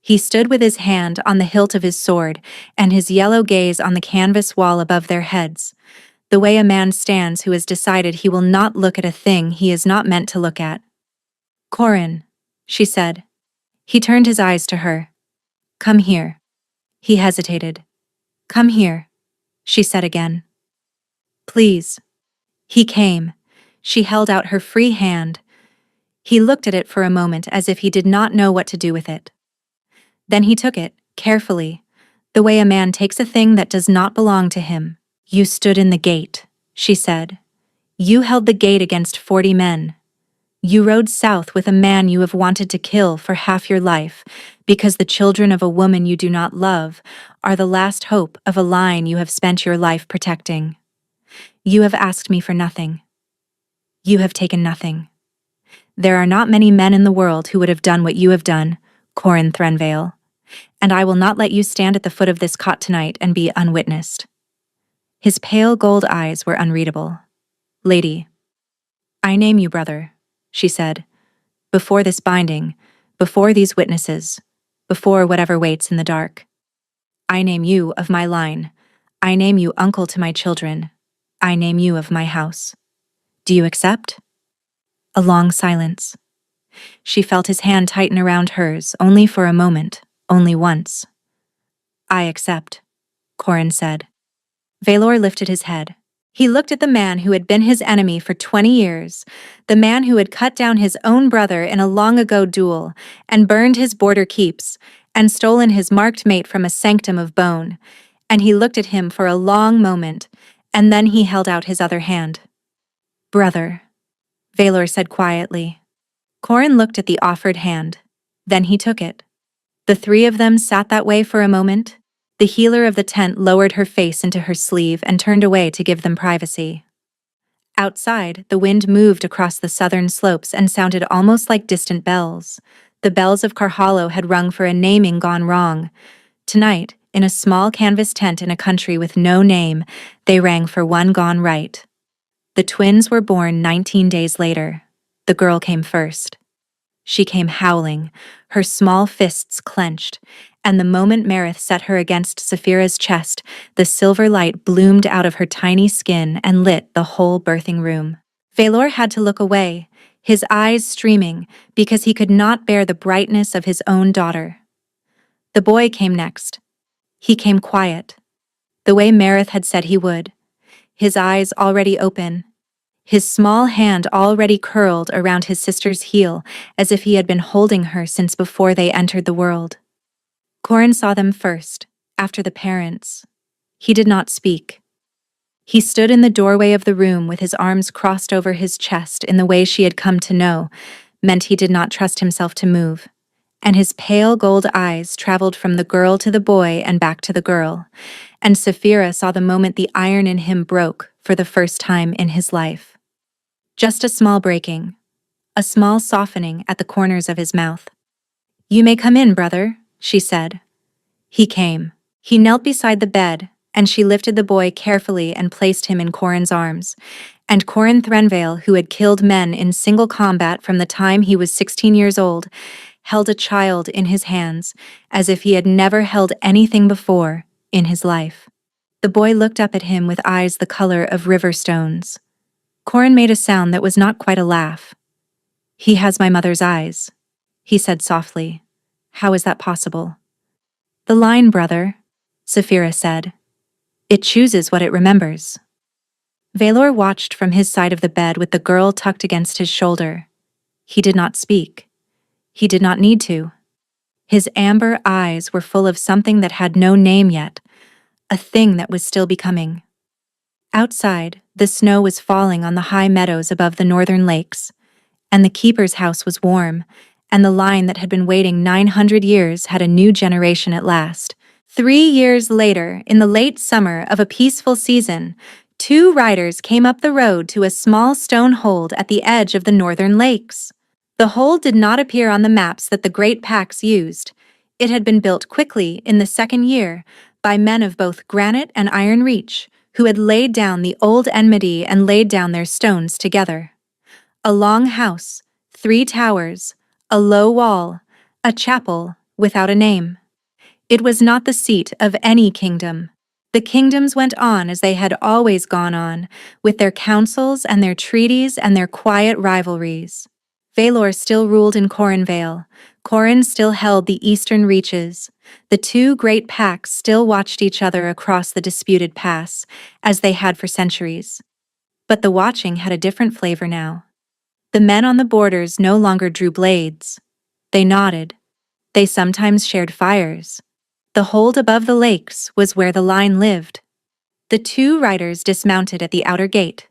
He stood with his hand on the hilt of his sword and his yellow gaze on the canvas wall above their heads, the way a man stands who has decided he will not look at a thing he is not meant to look at. "Corin," she said. He turned his eyes to her. "Come here." He hesitated. "Come here," she said again. "Please." He came. She held out her free hand. He looked at it for a moment as if he did not know what to do with it. Then he took it, carefully, the way a man takes a thing that does not belong to him. "You stood in the gate," she said. "You held the gate against 40 men. You rode south with a man you have wanted to kill for half your life, because the children of a woman you do not love are the last hope of a line you have spent your life protecting. You have asked me for nothing. You have taken nothing. There are not many men in the world who would have done what you have done, Corin Threnvale, and I will not let you stand at the foot of this cot tonight and be unwitnessed." His pale gold eyes were unreadable. "Lady." "I name you brother," she said. "Before this binding, before these witnesses, before whatever waits in the dark. I name you of my line. I name you uncle to my children. I name you of my house. Do you accept?" A long silence. She felt his hand tighten around hers, only for a moment, only once. "I accept," Corin said. Valor lifted his head. He looked at the man who had been his enemy for 20 years, the man who had cut down his own brother in a long-ago duel, and burned his border keeps, and stolen his marked mate from a sanctum of bone. And he looked at him for a long moment, and then he held out his other hand. "Brother," Valor said quietly. Corin looked at the offered hand. Then he took it. The three of them sat that way for a moment. The healer of the tent lowered her face into her sleeve and turned away to give them privacy. Outside, the wind moved across the southern slopes and sounded almost like distant bells. The bells of Karhalo had rung for a naming gone wrong. Tonight, in a small canvas tent in a country with no name, they rang for one gone right. The twins were born 19 days later. The girl came first. She came howling, her small fists clenched, and the moment Marith set her against Saphira's chest, the silver light bloomed out of her tiny skin and lit the whole birthing room. Valor had to look away, his eyes streaming, because he could not bear the brightness of his own daughter. The boy came next. He came quiet, the way Marith had said he would, his eyes already open, his small hand already curled around his sister's heel as if he had been holding her since before they entered the world. Corin saw them first, after the parents. He did not speak. He stood in the doorway of the room with his arms crossed over his chest in the way she had come to know, meant he did not trust himself to move. And his pale gold eyes traveled from the girl to the boy and back to the girl, and Saphira saw the moment the iron in him broke for the first time in his life. Just a small breaking, a small softening at the corners of his mouth. "You may come in, brother," she said. He came. He knelt beside the bed, and she lifted the boy carefully and placed him in Corin's arms. And Corin Threnvale, who had killed men in single combat from the time he was 16 years old, held a child in his hands, as if he had never held anything before in his life. The boy looked up at him with eyes the color of river stones. Corin made a sound that was not quite a laugh. "He has my mother's eyes," he said softly. "How is that possible?" "The line, brother," Saphira said. "It chooses what it remembers." Valor watched from his side of the bed with the girl tucked against his shoulder. He did not speak. He did not need to. His amber eyes were full of something that had no name yet, a thing that was still becoming. Outside, the snow was falling on the high meadows above the northern lakes, and the keeper's house was warm, and the line that had been waiting 900 years had a new generation at last. 3 years later, in the late summer of a peaceful season, 2 riders came up the road to a small stone hold at the edge of the northern lakes. The hold did not appear on the maps that the great packs used. It had been built quickly in the 2nd year by men of both granite and iron reach, who had laid down the old enmity and laid down their stones together. A long house, 3 towers, a low wall, a chapel without a name. It was not the seat of any kingdom. The kingdoms went on as they had always gone on, with their councils and their treaties and their quiet rivalries. Valor still ruled in Corinvale. Corin still held the eastern reaches. The 2 great packs still watched each other across the disputed pass, as they had for centuries. But the watching had a different flavor now. The men on the borders no longer drew blades. They nodded. They sometimes shared fires. The hold above the lakes was where the line lived. The 2 riders dismounted at the outer gate.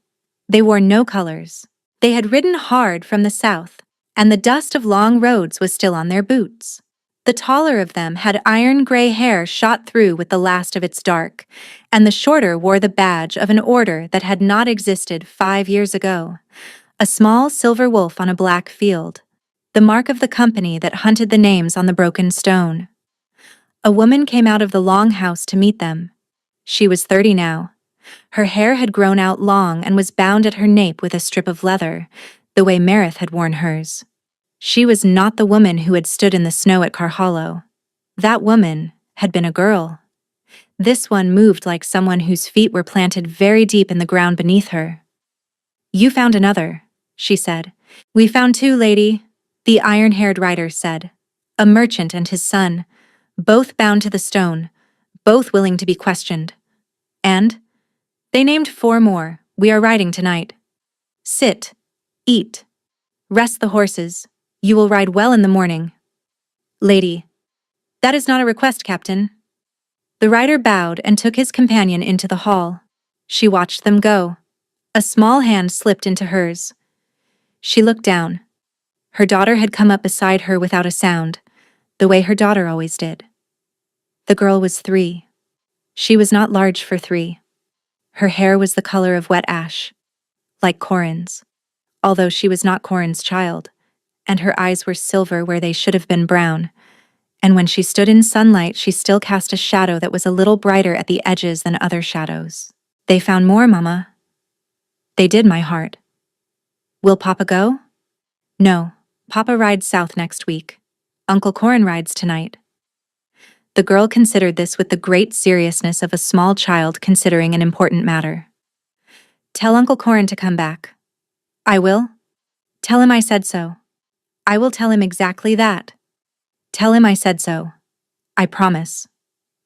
They wore no colors. They had ridden hard from the south, and the dust of long roads was still on their boots. The taller of them had iron-gray hair shot through with the last of its dark, and the shorter wore the badge of an order that had not existed 5 years ago. A small silver wolf on a black field, the mark of the company that hunted the names on the broken stone. A woman came out of the long house to meet them. She was 30 now. Her hair had grown out long and was bound at her nape with a strip of leather, the way Marith had worn hers. She was not the woman who had stood in the snow at Karhalo. That woman had been a girl. This one moved like someone whose feet were planted very deep in the ground beneath her. "You found another," she said. "We found 2, lady," the iron-haired rider said. "A merchant and his son, both bound to the stone, both willing to be questioned. And They named 4 more. We are riding tonight. Sit. Eat. Rest the horses. You will ride well in the morning. Lady. That is not a request, Captain. The rider bowed and took his companion into the hall. She watched them go. A small hand slipped into hers. She looked down. Her daughter had come up beside her without a sound, the way her daughter always did. The girl was 3. She was not large for 3. Her hair was the color of wet ash, like Corin's, although she was not Corin's child, and her eyes were silver where they should have been brown, and when she stood in sunlight she still cast a shadow that was a little brighter at the edges than other shadows. They found more, Mama. They did, my heart. Will Papa go? No, Papa rides south next week. Uncle Corin rides tonight. The girl considered this with the great seriousness of a small child considering an important matter. Tell Uncle Corin to come back. I will. Tell him I said so. I will tell him exactly that. Tell him I said so. I promise.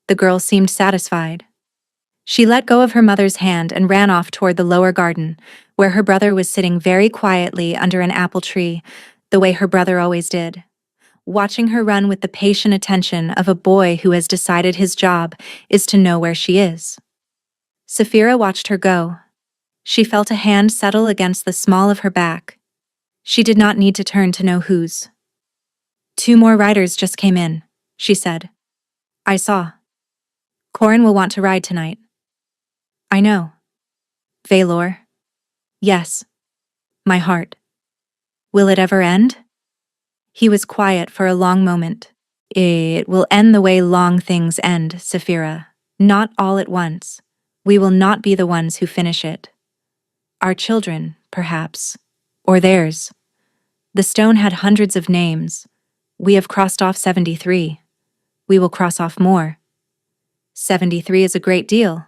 The girl seemed satisfied. She let go of her mother's hand and ran off toward the lower garden, where her brother was sitting very quietly under an apple tree, the way her brother always did, watching her run with the patient attention of a boy who has decided his job is to know where she is. Saphira watched her go. She felt a hand settle against the small of her back. She did not need to turn to know whose. 2 more riders just came in, she said. I saw. Corin will want to ride tonight. I know. Valor. Yes. My heart. Will it ever end? He was quiet for a long moment. It will end the way long things end, Saphira. Not all at once. We will not be the ones who finish it. Our children, perhaps. Or theirs. The stone had hundreds of names. We have crossed off 73. We will cross off more. 73 is a great deal.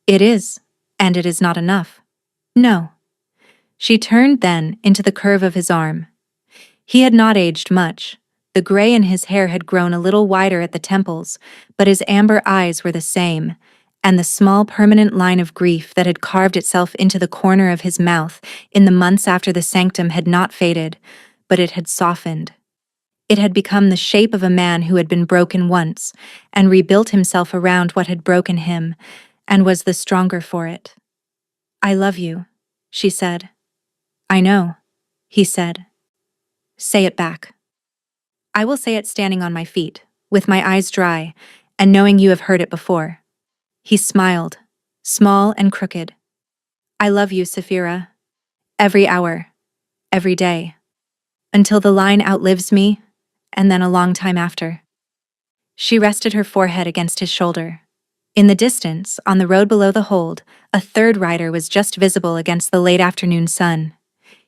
It is, and it is not enough. No. She turned then into the curve of his arm. He had not aged much. The gray in his hair had grown a little wider at the temples, but his amber eyes were the same, and the small permanent line of grief that had carved itself into the corner of his mouth in the months after the sanctum had not faded, but it had softened. It had become the shape of a man who had been broken once, and rebuilt himself around what had broken him, and was the stronger for it. I love you, she said. I know, he said. Say it back. I will say it standing on my feet, with my eyes dry, and knowing you have heard it before. He smiled, small and crooked. I love you, Saphira. Every hour, every day. Until the line outlives me, and then a long time after. She rested her forehead against his shoulder. In the distance, on the road below the hold, a 3rd rider was just visible against the late afternoon sun.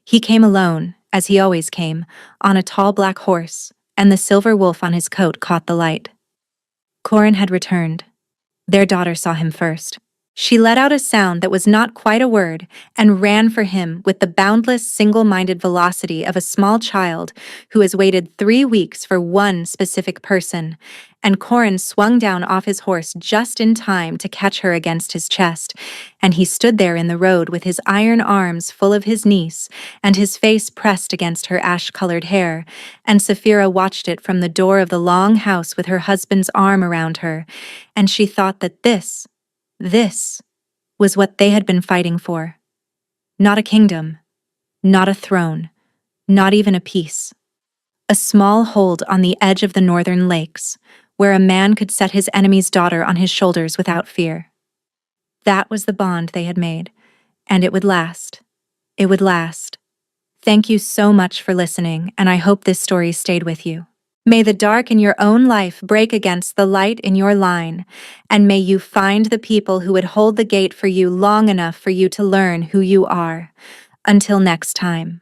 He came alone, as he always came, on a tall black horse, and the silver wolf on his coat caught the light. Corin had returned. Their daughter saw him first. She let out a sound that was not quite a word and ran for him with the boundless, single-minded velocity of a small child who has waited 3 weeks for one specific person, and Corin swung down off his horse just in time to catch her against his chest, and he stood there in the road with his iron arms full of his niece and his face pressed against her ash-colored hair, and Saphira watched it from the door of the long house with her husband's arm around her, and she thought that this was what they had been fighting for. Not a kingdom, not a throne, not even a peace. A small hold on the edge of the northern lakes, where a man could set his enemy's daughter on his shoulders without fear. That was the bond they had made, and it would last. It would last. Thank you so much for listening, and I hope this story stayed with you. May the dark in your own life break against the light in your line, and may you find the people who would hold the gate for you long enough for you to learn who you are. Until next time.